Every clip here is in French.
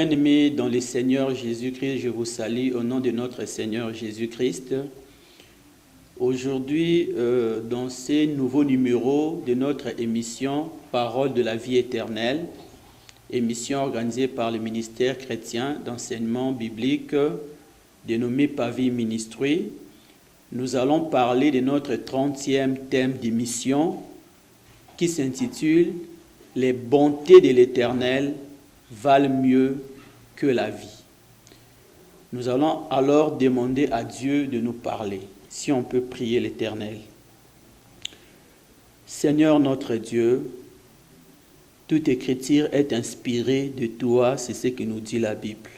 Bien-aimés dans le Seigneur Jésus-Christ, je vous salue au nom de notre Seigneur Jésus-Christ. Aujourd'hui, dans ce nouveau numéro de notre émission Parole de la vie éternelle, émission organisée par le ministère chrétien d'enseignement biblique dénommé Pavie Ministry, nous allons parler de notre 30e thème d'émission qui s'intitule « Les bontés de l'Éternel valent mieux que la vie ». Nous allons alors demander à Dieu de nous parler, si on peut prier l'Éternel. Seigneur notre Dieu, toute écriture est inspirée de toi, c'est ce que nous dit la Bible.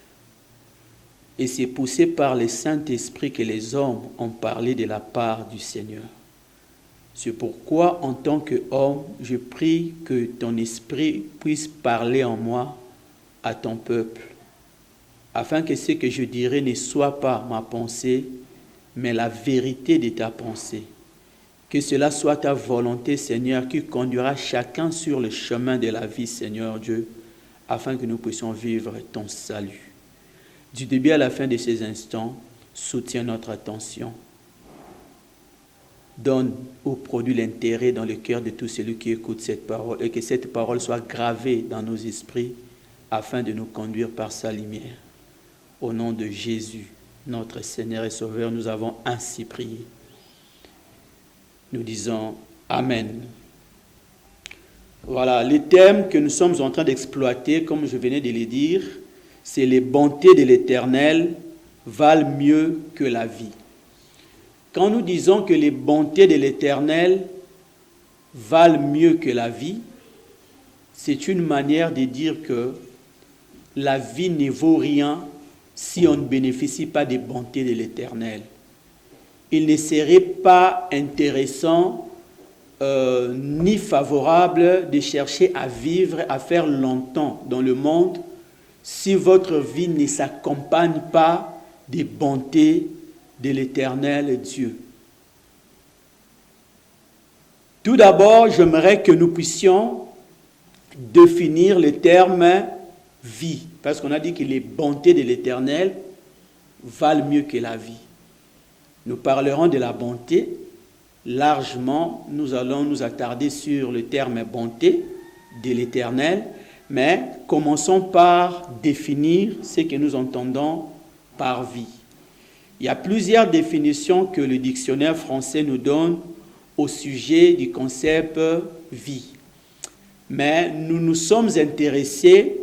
Et c'est poussé par le Saint-Esprit que les hommes ont parlé de la part du Seigneur. C'est pourquoi, en tant qu'homme, je prie que ton esprit puisse parler en moi à ton peuple, afin que ce que je dirai ne soit pas ma pensée, mais la vérité de ta pensée. Que cela soit ta volonté, Seigneur, qui conduira chacun sur le chemin de la vie, Seigneur Dieu, afin que nous puissions vivre ton salut. Du début à la fin de ces instants, soutiens notre attention. Donne ou produis l'intérêt dans le cœur de tout celui qui écoute cette parole et que cette parole soit gravée dans nos esprits afin de nous conduire par sa lumière. Au nom de Jésus, notre Seigneur et Sauveur, nous avons ainsi prié. Nous disons Amen. Voilà, le thème que nous sommes en train d'exploiter, comme je venais de le dire, c'est les bontés de l'Éternel valent mieux que la vie. Quand nous disons que les bontés de l'Éternel valent mieux que la vie, c'est une manière de dire que la vie ne vaut rien si on ne bénéficie pas des bontés de l'Éternel. Il ne serait pas intéressant ni favorable de chercher à vivre, à faire longtemps dans le monde si votre vie ne s'accompagne pas des bontés de l'Éternel Dieu. Tout d'abord, j'aimerais que nous puissions définir le terme vie, parce qu'on a dit que les bontés de l'Éternel valent mieux que la vie. Nous parlerons de la bonté. Largement, nous allons nous attarder sur le terme bonté de l'Éternel, mais commençons par définir ce que nous entendons par vie. Il y a plusieurs définitions que le dictionnaire français nous donne au sujet du concept vie. Mais nous nous sommes intéressés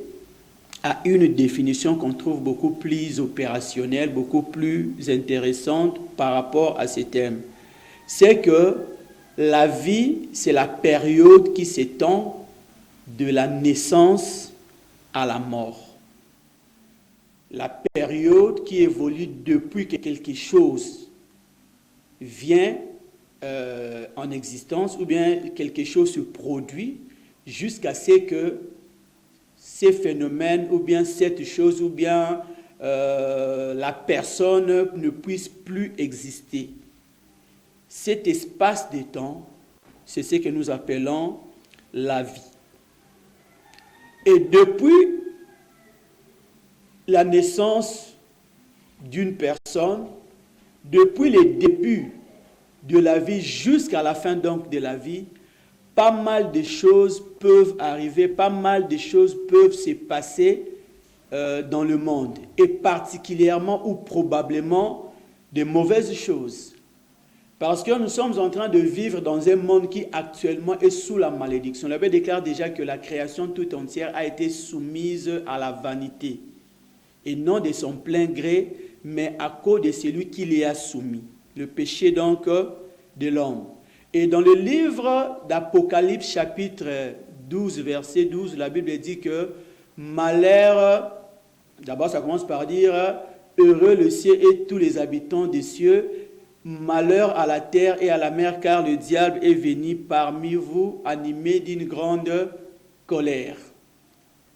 à une définition qu'on trouve beaucoup plus opérationnelle, beaucoup plus intéressante par rapport à ces thèmes. C'est que la vie, c'est la période qui s'étend de la naissance à la mort. La période qui évolue depuis que quelque chose vient en existence ou bien quelque chose se produit jusqu'à ce que ces phénomènes ou bien cette chose ou bien la personne ne puisse plus exister. Cet espace de temps, c'est ce que nous appelons la vie. Et depuis la naissance d'une personne, depuis le début de la vie jusqu'à la fin donc de la vie, pas mal de choses peuvent arriver, pas mal de choses peuvent se passer dans le monde, et particulièrement ou probablement de mauvaises choses. Parce que nous sommes en train de vivre dans un monde qui actuellement est sous la malédiction. La Bible déclare déjà que la création toute entière a été soumise à la vanité, et non de son plein gré, mais à cause de celui qui l'y a soumis. Le péché donc de l'homme. Et dans le livre d'Apocalypse, chapitre 12, verset 12, la Bible dit que malheur, d'abord ça commence par dire heureux le ciel et tous les habitants des cieux, malheur à la terre et à la mer, car le diable est venu parmi vous animé d'une grande colère.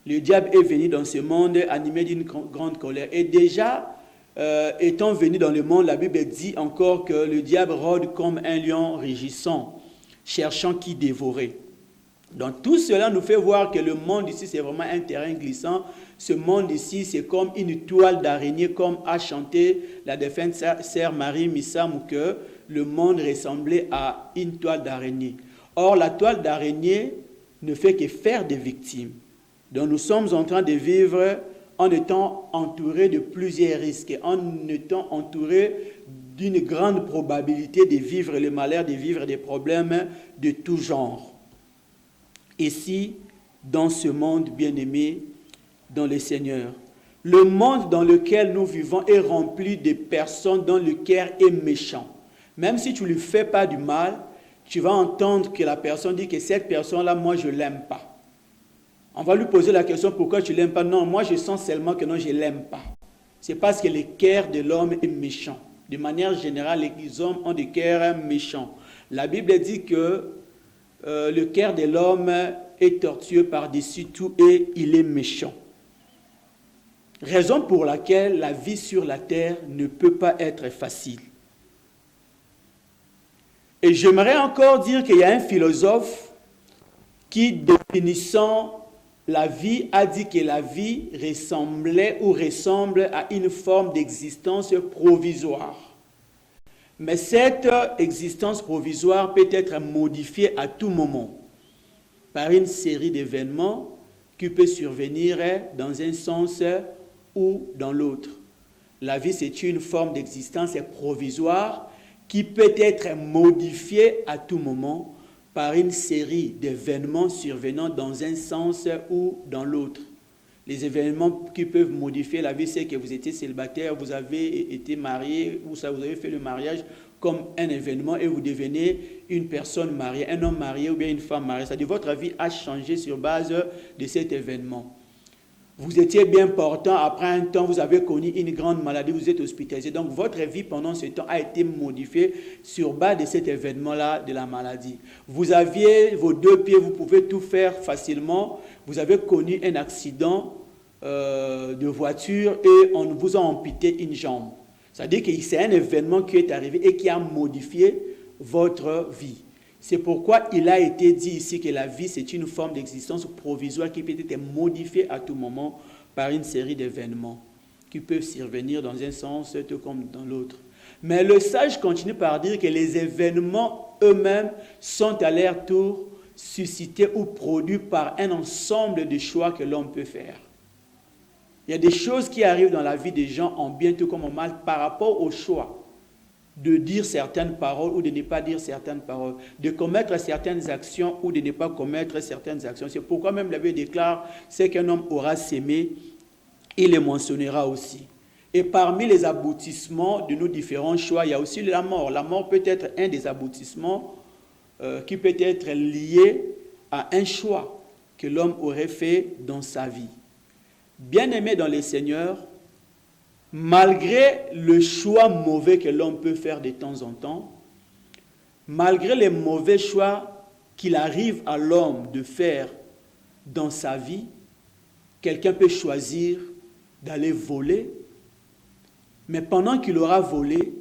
Le diable est venu dans ce monde animé d'une grande colère. Et déjà, étant venu dans le monde, la Bible dit encore que le diable rôde comme un lion rugissant, cherchant qui dévorer. Donc tout cela nous fait voir que le monde ici, c'est vraiment un terrain glissant. Ce monde ici, c'est comme une toile d'araignée, comme a chanté la défunte sœur Marie Missamou, que le monde ressemblait à une toile d'araignée. Or, la toile d'araignée ne fait que faire des victimes. Donc nous sommes en train de vivre en étant entourés de plusieurs risques, en étant entourés d'une grande probabilité de vivre le malheur, de vivre des problèmes de tout genre. Ici, dans ce monde bien-aimé, dans le Seigneur, le monde dans lequel nous vivons est rempli de personnes dont le cœur est méchant. Même si tu ne lui fais pas du mal, tu vas entendre que la personne dit que cette personne-là, moi, je ne l'aime pas. On va lui poser la question, pourquoi tu ne l'aimes pas? Non, moi, je sens seulement que non, je ne l'aime pas. C'est parce que le cœur de l'homme est méchant. De manière générale, les hommes ont des cœurs méchants. La Bible dit que le cœur de l'homme est tortueux par-dessus tout et il est méchant. Raison pour laquelle la vie sur la terre ne peut pas être facile. Et j'aimerais encore dire qu'il y a un philosophe qui, définissant la vie, a dit que la vie ressemblait ou ressemble à une forme d'existence provisoire. Mais cette existence provisoire peut être modifiée à tout moment par une série d'événements qui peut survenir dans un sens ou dans l'autre. La vie, c'est une forme d'existence provisoire qui peut être modifiée à tout moment par une série d'événements survenant dans un sens ou dans l'autre. Les événements qui peuvent modifier la vie, c'est que vous étiez célibataire, vous avez été marié, ou ça, vous avez fait le mariage comme un événement et vous devenez une personne mariée, un homme marié ou bien une femme mariée. C'est-à-dire votre vie a changé sur base de cet événement. Vous étiez bien portant, après un temps, vous avez connu une grande maladie, vous êtes hospitalisé. Donc, votre vie pendant ce temps a été modifiée sur base de cet événement-là, de la maladie. Vous aviez vos deux pieds, vous pouvez tout faire facilement. Vous avez connu un accident de voiture et on vous a amputé une jambe. C'est-à-dire que c'est un événement qui est arrivé et qui a modifié votre vie. C'est pourquoi il a été dit ici que la vie, c'est une forme d'existence provisoire qui peut être modifiée à tout moment par une série d'événements qui peuvent survenir dans un sens tout comme dans l'autre. Mais le sage continue par dire que les événements eux-mêmes sont à leur tour suscités ou produits par un ensemble de choix que l'homme peut faire. Il y a des choses qui arrivent dans la vie des gens en bien tout comme en mal par rapport au choix de dire certaines paroles ou de ne pas dire certaines paroles, de commettre certaines actions ou de ne pas commettre certaines actions. C'est pourquoi même la Bible déclare, c'est qu'un homme aura sémé, il les mentionnera aussi. Et parmi les aboutissements de nos différents choix, il y a aussi la mort. La mort peut être un des aboutissements qui peut être lié à un choix que l'homme aurait fait dans sa vie. Bien-aimé dans les Seigneurs, malgré le choix mauvais que l'homme peut faire de temps en temps, malgré les mauvais choix qu'il arrive à l'homme de faire dans sa vie, quelqu'un peut choisir d'aller voler, mais pendant qu'il aura volé,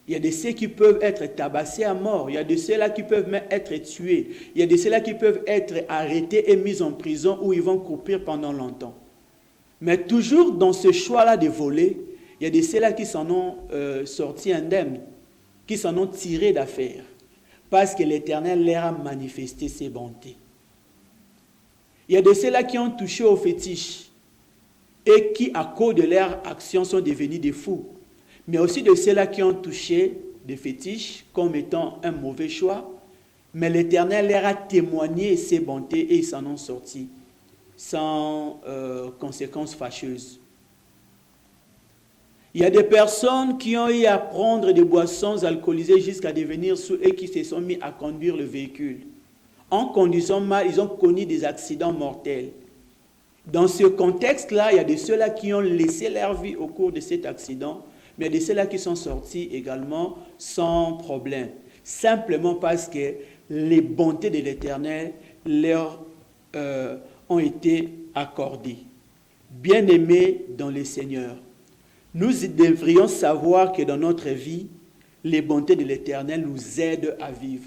il y a de ceux qui peuvent être tabassés à mort, il y a de ceux-là qui peuvent même être tués, il y a de ceux-là qui peuvent être arrêtés et mis en prison où ils vont courir pendant longtemps. Mais toujours dans ce choix-là de voler, il y a de ceux-là qui s'en ont sortis indemnes, qui s'en ont tiré d'affaire, parce que l'Éternel leur a manifesté ses bontés. Il y a de ceux-là qui ont touché au fétiche et qui, à cause de leur action, sont devenus des fous. Mais aussi de ceux-là qui ont touché des fétiches comme étant un mauvais choix, mais l'Éternel leur a témoigné ses bontés et ils s'en ont sortis sans conséquences fâcheuses. Il y a des personnes qui ont eu à prendre des boissons alcoolisées jusqu'à devenir sous et qui se sont mis à conduire le véhicule. En conduisant mal, ils ont connu des accidents mortels. Dans ce contexte-là, il y a de ceux-là qui ont laissé leur vie au cours de cet accident, mais il y a de ceux-là qui sont sortis également sans problème, simplement parce que les bontés de l'Éternel leur ont été accordées. Bien-aimés dans le Seigneur, nous devrions savoir que dans notre vie, les bontés de l'Éternel nous aident à vivre.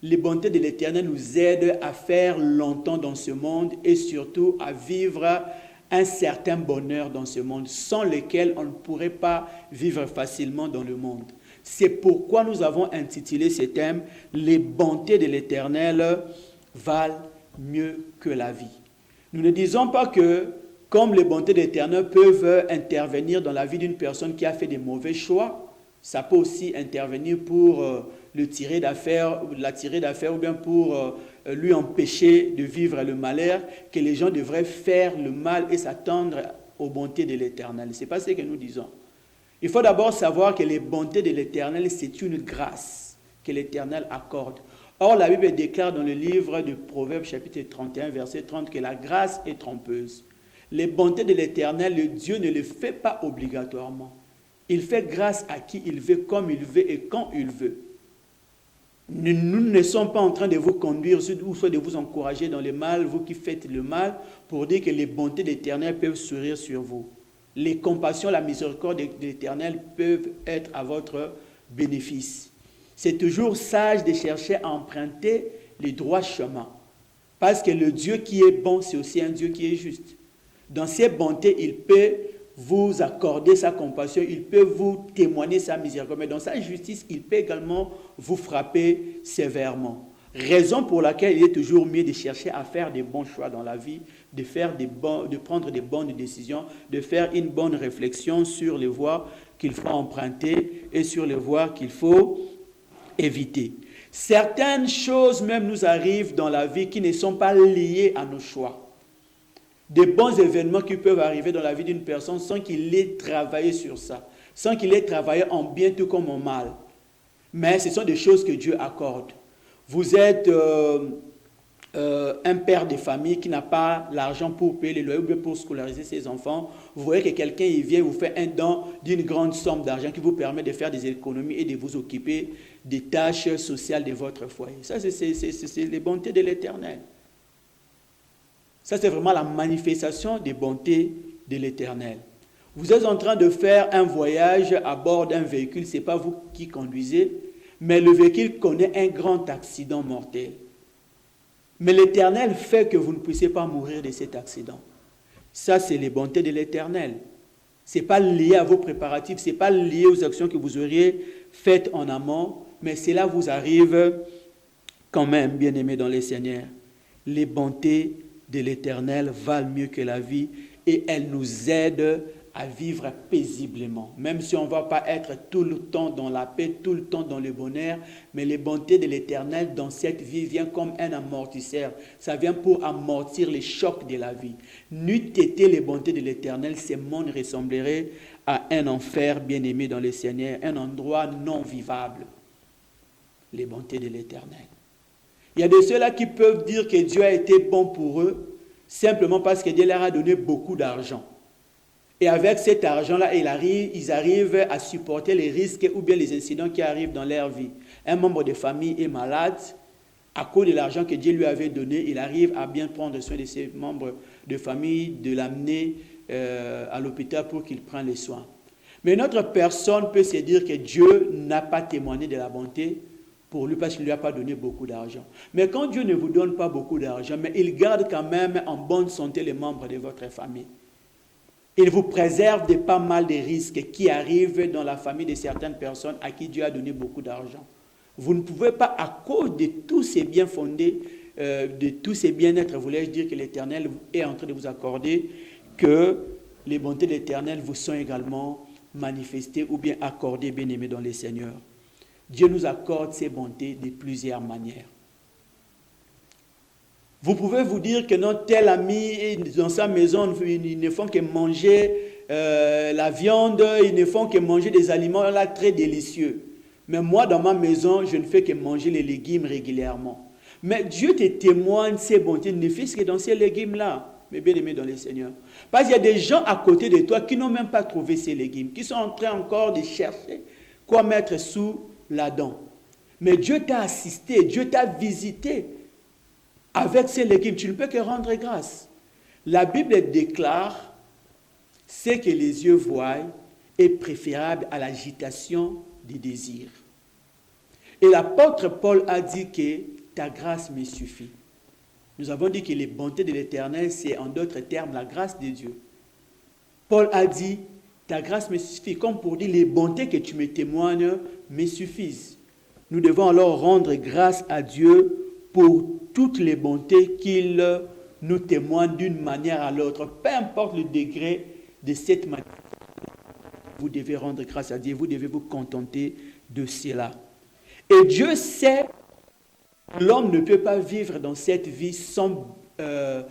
les bontés de l'Éternel nous aident à faire longtemps dans ce monde et surtout à vivre un certain bonheur dans ce monde, sans lequel on ne pourrait pas vivre facilement dans le monde. C'est pourquoi nous avons intitulé ce thème « Les bontés de l'Éternel valent mieux que la vie ». Nous ne disons pas que, comme les bontés de l'Éternel peuvent intervenir dans la vie d'une personne qui a fait des mauvais choix, ça peut aussi intervenir pour la tirer d'affaire ou bien pour lui empêcher de vivre le malheur, que les gens devraient faire le mal et s'attendre aux bontés de l'Éternel. Ce n'est pas ce que nous disons. Il faut d'abord savoir que les bontés de l'Éternel, c'est une grâce que l'Éternel accorde. Or, la Bible déclare dans le livre de Proverbes, chapitre 31, verset 30, que la grâce est trompeuse. Les bontés de l'Éternel, le Dieu ne les fait pas obligatoirement. Il fait grâce à qui il veut, comme il veut et quand il veut. Nous ne sommes pas en train de vous conduire ou soit de vous encourager dans le mal, vous qui faites le mal, pour dire que les bontés de l'Éternel peuvent sourire sur vous. Les compassions, la miséricorde de l'Éternel peuvent être à votre bénéfice. C'est toujours sage de chercher à emprunter les droits chemins. Parce que le Dieu qui est bon, c'est aussi un Dieu qui est juste. Dans ses bontés, il peut vous accorder sa compassion, il peut vous témoigner sa miséricorde, mais dans sa justice, il peut également vous frapper sévèrement. Raison pour laquelle il est toujours mieux de chercher à faire des bons choix dans la vie, de prendre des bonnes décisions, de faire une bonne réflexion sur les voies qu'il faut emprunter et sur les voies qu'il faut éviter. Certaines choses même nous arrivent dans la vie qui ne sont pas liées à nos choix. Des bons événements qui peuvent arriver dans la vie d'une personne sans qu'il ait travaillé sur ça, sans qu'il ait travaillé en bien tout comme en mal. Mais ce sont des choses que Dieu accorde. Vous êtes un père de famille qui n'a pas l'argent pour payer les loyers ou bien pour scolariser ses enfants. Vous voyez que quelqu'un il vient vous fait un don d'une grande somme d'argent qui vous permet de faire des économies et de vous occuper des tâches sociales de votre foyer. Ça, c'est les bontés de l'Éternel. Ça, c'est vraiment la manifestation des bontés de l'Éternel. Vous êtes en train de faire un voyage à bord d'un véhicule, ce n'est pas vous qui conduisez, mais le véhicule connaît un grand accident mortel. Mais l'Éternel fait que vous ne puissiez pas mourir de cet accident. Ça, c'est les bontés de l'Éternel. Ce n'est pas lié à vos préparatifs, ce n'est pas lié aux actions que vous auriez faites en amont, mais cela vous arrive quand même, bien-aimés dans les Seigneurs. Les bontés de l'Éternel valent mieux que la vie et elles nous aident à vivre paisiblement. Même si on ne va pas être tout le temps dans la paix, tout le temps dans le bonheur, mais les bontés de l'Éternel dans cette vie viennent comme un amortisseur. Ça vient pour amortir les chocs de la vie. N'eût été les bontés de l'Éternel, ce monde ressemblerait à un enfer bien-aimé dans le Seigneur, un endroit non vivable. Les bontés de l'Éternel. Il y a de ceux-là qui peuvent dire que Dieu a été bon pour eux, simplement parce que Dieu leur a donné beaucoup d'argent. Et avec cet argent-là, ils arrivent à supporter les risques ou bien les incidents qui arrivent dans leur vie. Un membre de famille est malade, à cause de l'argent que Dieu lui avait donné, il arrive à bien prendre soin de ses membres de famille, de l'amener à l'hôpital pour qu'il prenne les soins. Mais une autre personne peut se dire que Dieu n'a pas témoigné de la bonté pour lui parce qu'il ne lui a pas donné beaucoup d'argent. Mais quand Dieu ne vous donne pas beaucoup d'argent, mais il garde quand même en bonne santé les membres de votre famille. Il vous préserve de pas mal de risques qui arrivent dans la famille de certaines personnes à qui Dieu a donné beaucoup d'argent. Vous ne pouvez pas, à cause de tous ces biens fondés, de tous ces bien-être, voulais-je dire que l'Éternel est en train de vous accorder, que les bontés de l'Éternel vous sont également manifestées ou bien accordées, bien-aimés dans les Seigneurs. Dieu nous accorde ses bontés de plusieurs manières. Vous pouvez vous dire que non, tel ami, dans sa maison, ils ne font que manger la viande, ils ne font que manger des aliments là très délicieux. Mais moi, dans ma maison, je ne fais que manger les légumes régulièrement. Mais Dieu te témoigne ses bontés, ne fût-ce que dans ces légumes-là, mes bien-aimés dans les Seigneurs. Parce qu'il y a des gens à côté de toi qui n'ont même pas trouvé ces légumes, qui sont en train encore de chercher quoi mettre sous la dent. Mais Dieu t'a assisté, Dieu t'a visité avec ces légumes. Tu ne peux que rendre grâce. La Bible déclare ce que les yeux voient est préférable à l'agitation des désirs. Et l'apôtre Paul a dit que ta grâce me suffit. Nous avons dit que les bontés de l'Éternel, c'est en d'autres termes la grâce de Dieu. Paul a dit, ta grâce me suffit, comme pour dire, les bontés que tu me témoignes me suffisent. Nous devons alors rendre grâce à Dieu pour toutes les bontés qu'il nous témoigne d'une manière à l'autre. Peu importe le degré de cette manière, vous devez rendre grâce à Dieu, vous devez vous contenter de cela. Et Dieu sait que l'homme ne peut pas vivre dans cette vie sans le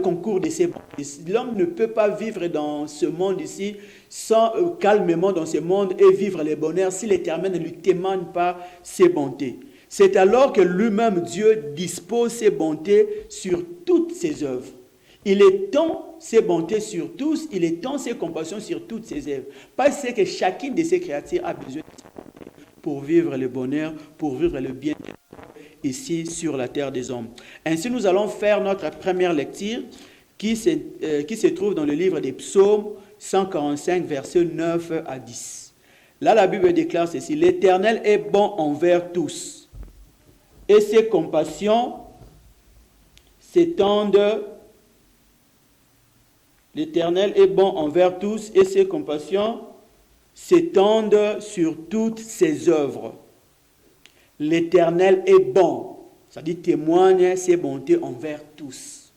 concours de ses bontés. L'homme ne peut pas vivre dans ce monde ici sans calmement dans ce monde et vivre les bonheurs si l'Éternel ne lui témoigne pas ses bontés. C'est alors que lui-même, Dieu, dispose ses bontés sur toutes ses œuvres. Il étend ses bontés sur tous, il étend ses compassions sur toutes ses œuvres. Parce que chacune de ces créatures a besoin pour vivre le bonheur, pour vivre le bien ici sur la terre des hommes. Ainsi, nous allons faire notre première lecture qui se trouve dans le livre des Psaumes 145, versets 9 à 10. Là, la Bible déclare ceci, « L'Éternel est bon envers tous, et ses compassions s'étendent. L'Éternel est bon envers tous, et ses compassions s'étendent sur toutes ses œuvres. L'Éternel est bon, c'est-à-dire témoigne ses bontés envers tous.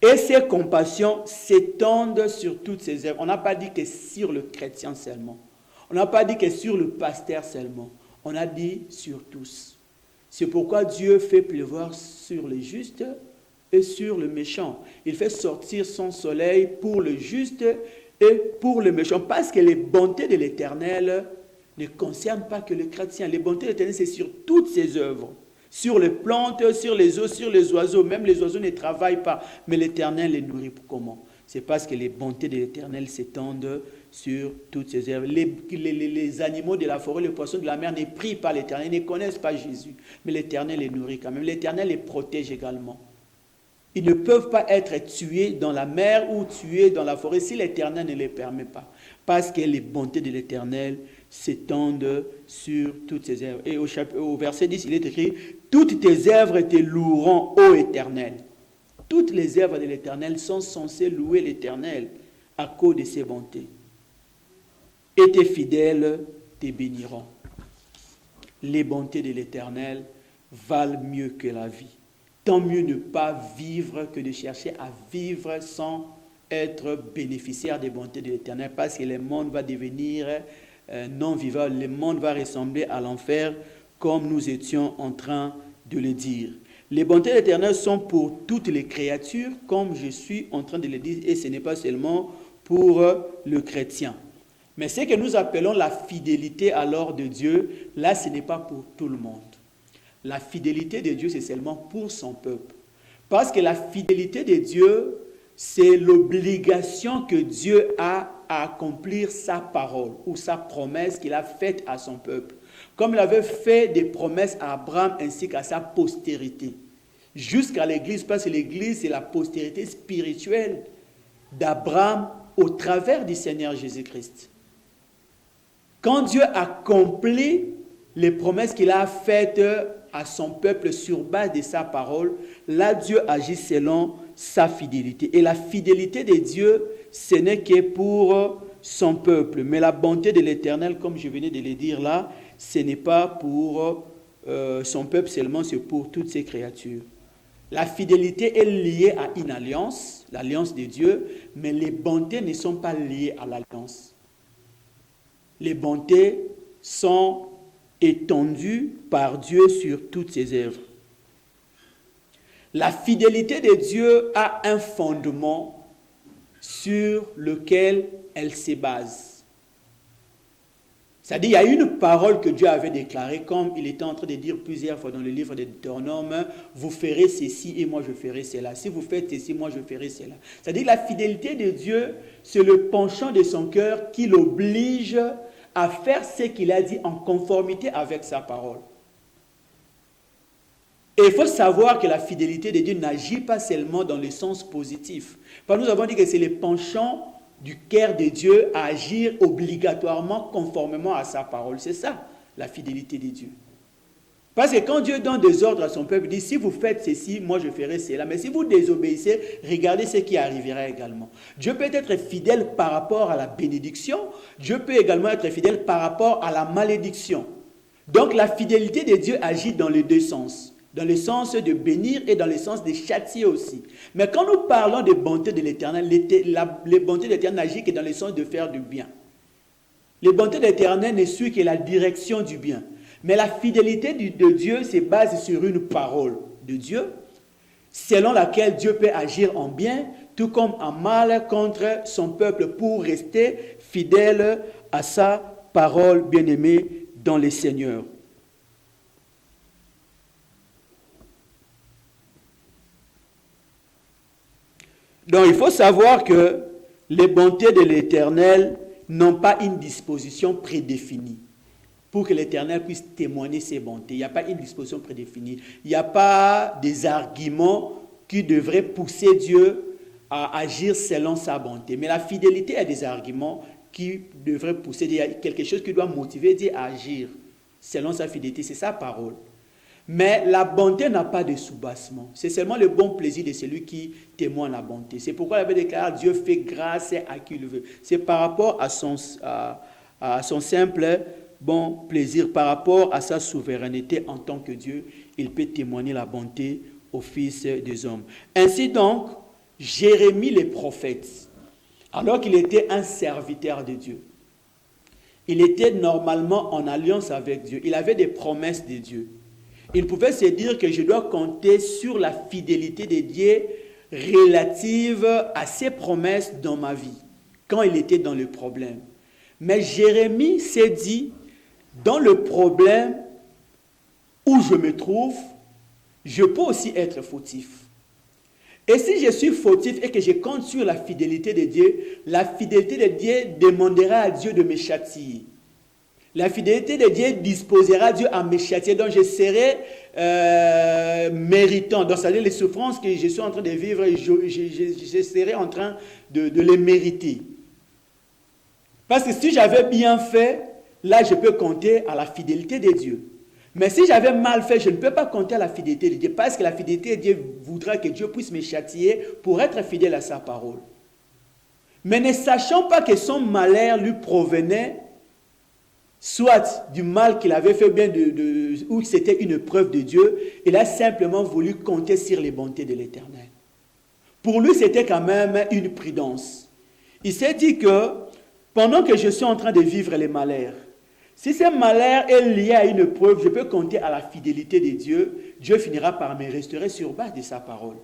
Et ses compassions s'étendent sur toutes ses œuvres. On n'a pas dit que sur le chrétien seulement. On n'a pas dit que sur le pasteur seulement. On a dit sur tous. C'est pourquoi Dieu fait pleuvoir sur les justes et sur le méchant. Il fait sortir son soleil pour le juste et pour le méchant. Parce que les bontés de l'Éternel ne concernent pas que le chrétien. Les bontés de l'Éternel, c'est sur toutes ses œuvres. Sur les plantes, sur les eaux, sur les oiseaux. Même les oiseaux ne travaillent pas. Mais l'Éternel les nourrit comment? C'est parce que les bontés de l'Éternel s'étendent sur toutes ses œuvres. Les animaux de la forêt, les poissons de la mer ne prient pas l'Éternel, ne connaissent pas Jésus. Mais l'Éternel les nourrit quand même. L'Éternel les protège également. Ils ne peuvent pas être tués dans la mer ou tués dans la forêt si l'Éternel ne les permet pas. Parce que les bontés de l'Éternel s'étendent sur toutes ses œuvres. Et au verset 10, il est écrit « Toutes tes œuvres te loueront, ô Éternel ». Toutes les œuvres de l'Éternel sont censées louer l'Éternel à cause de ses bontés. Et tes fidèles te béniront. Les bontés de l'Éternel valent mieux que la vie. Tant mieux ne pas vivre que de chercher à vivre sans être bénéficiaire des bontés de l'Éternel, parce que le monde va devenir non vivable, le monde va ressembler à l'enfer, comme nous étions en train de le dire. Les bontés de l'Éternel sont pour toutes les créatures, comme je suis en train de le dire, et ce n'est pas seulement pour le chrétien. Mais ce que nous appelons la fidélité alors de Dieu, là, ce n'est pas pour tout le monde. La fidélité de Dieu, c'est seulement pour son peuple. Parce que la fidélité de Dieu, c'est l'obligation que Dieu a à accomplir sa parole ou sa promesse qu'il a faite à son peuple. Comme il avait fait des promesses à Abraham ainsi qu'à sa postérité. Jusqu'à l'Église, parce que l'Église, c'est la postérité spirituelle d'Abraham au travers du Seigneur Jésus-Christ. Quand Dieu accomplit les promesses qu'il a faites à son peuple sur base de sa parole, là Dieu agit selon sa fidélité. Et la fidélité de Dieu, ce n'est que pour son peuple. Mais la bonté de l'Éternel, comme je venais de le dire là, ce n'est pas pour son peuple seulement, c'est pour toutes ses créatures. La fidélité est liée à une alliance, l'alliance de Dieu, mais les bontés ne sont pas liées à l'alliance. Les bontés sont étendues par Dieu sur toutes ses œuvres. La fidélité de Dieu a un fondement sur lequel elle se base. C'est-à-dire, il y a une parole que Dieu avait déclarée, comme il était en train de dire plusieurs fois dans le livre de Deutéronome, vous ferez ceci et moi je ferai cela. Si vous faites ceci, moi je ferai cela. C'est-à-dire, la fidélité de Dieu, c'est le penchant de son cœur qui l'oblige à faire ce qu'il a dit en conformité avec sa parole. Et il faut savoir que la fidélité de Dieu n'agit pas seulement dans le sens positif. Parce que nous avons dit que c'est le penchant du cœur de Dieu à agir obligatoirement conformément à sa parole. C'est ça, la fidélité de Dieu. Parce que quand Dieu donne des ordres à son peuple, il dit, si vous faites ceci, moi je ferai cela. Mais si vous désobéissez, regardez ce qui arrivera également. Dieu peut être fidèle par rapport à la bénédiction. Dieu peut également être fidèle par rapport à la malédiction. Donc la fidélité de Dieu agit dans les deux sens. Dans le sens de bénir et dans le sens de châtier aussi. Mais quand nous parlons de bonté de l'Éternel, les bontés de l'Éternel n'agissent que dans le sens de faire du bien. Les bontés de l'Éternel ne suivent que la direction du bien. Mais la fidélité de Dieu se base sur une parole de Dieu, selon laquelle Dieu peut agir en bien, tout comme en mal contre son peuple pour rester fidèle à sa parole bien-aimée dans le Seigneur. Donc il faut savoir que les bontés de l'Éternel n'ont pas une disposition prédéfinie. Pour que l'Éternel puisse témoigner ses bontés. Il n'y a pas une disposition prédéfinie. Il n'y a pas des arguments qui devraient pousser Dieu à agir selon sa bonté. Mais la fidélité a des arguments qui devraient pousser Dieu. Il y a quelque chose qui doit motiver Dieu à agir selon sa fidélité. C'est sa parole. Mais la bonté n'a pas de soubassement. C'est seulement le bon plaisir de celui qui témoigne la bonté. C'est pourquoi il avait déclaré Dieu fait grâce à qui il veut. C'est par rapport à son simple bon plaisir, par rapport à sa souveraineté en tant que Dieu, il peut témoigner la bonté aux fils des hommes. Ainsi donc, Jérémie le prophète, alors qu'il était un serviteur de Dieu, il était normalement en alliance avec Dieu, il avait des promesses de Dieu. Il pouvait se dire que je dois compter sur la fidélité de Dieu relative à ses promesses dans ma vie, quand il était dans le problème. Mais Jérémie s'est dit, dans le problème où je me trouve, je peux aussi être fautif. Et si je suis fautif et que je compte sur la fidélité de Dieu, la fidélité de Dieu demandera à Dieu de me châtier. La fidélité de Dieu disposera Dieu à me châtier, donc je serai méritant. Donc, c'est-à-dire les souffrances que je suis en train de vivre, je serai en train de les mériter. Parce que si j'avais bien fait, là, je peux compter à la fidélité de Dieu. Mais si j'avais mal fait, je ne peux pas compter à la fidélité de Dieu. Parce que la fidélité de Dieu voudra que Dieu puisse me châtier pour être fidèle à sa parole. Mais ne sachant pas que son malheur lui provenait, soit du mal qu'il avait fait, bien ou que c'était une preuve de Dieu, il a simplement voulu compter sur les bontés de l'Éternel. Pour lui, c'était quand même une prudence. Il s'est dit que pendant que je suis en train de vivre les malheurs, si ce malheur est lié à une preuve, je peux compter à la fidélité de Dieu. Dieu finira par me restaurer sur base de sa parole.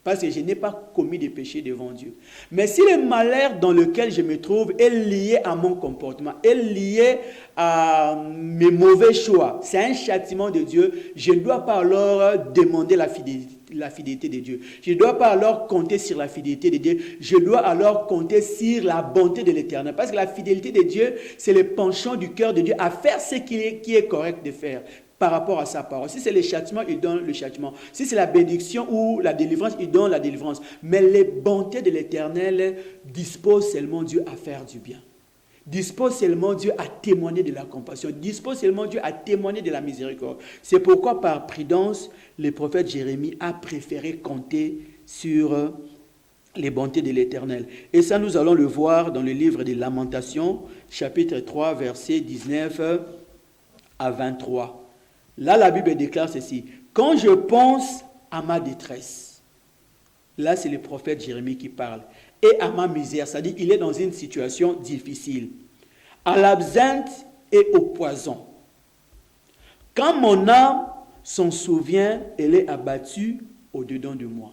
Parce que je n'ai pas commis de péché devant Dieu. Mais si le malheur dans lequel je me trouve est lié à mon comportement, est lié à mes mauvais choix, c'est un châtiment de Dieu, je ne dois pas alors demander la fidélité de Dieu. Je ne dois pas alors compter sur la fidélité de Dieu. Je dois alors compter sur la bonté de l'Éternel. Parce que la fidélité de Dieu, c'est le penchant du cœur de Dieu à faire ce qui est correct de faire par rapport à sa parole. Si c'est le châtiment, il donne le châtiment. Si c'est la bénédiction ou la délivrance, il donne la délivrance. Mais les bontés de l'Éternel disposent seulement Dieu à faire du bien. Dispose seulement Dieu à témoigner de la compassion. Dispose seulement Dieu à témoigner de la miséricorde. C'est pourquoi par prudence, le prophète Jérémie a préféré compter sur les bontés de l'Éternel. Et ça, nous allons le voir dans le livre des Lamentations, chapitre 3, versets 19 à 23. Là, la Bible déclare ceci. Quand je pense à ma détresse, là, c'est le prophète Jérémie qui parle, et à ma misère, c'est-à-dire il est dans une situation difficile, à l'absinthe et au poison. Quand mon âme s'en souvient, elle est abattue au-dedans de moi.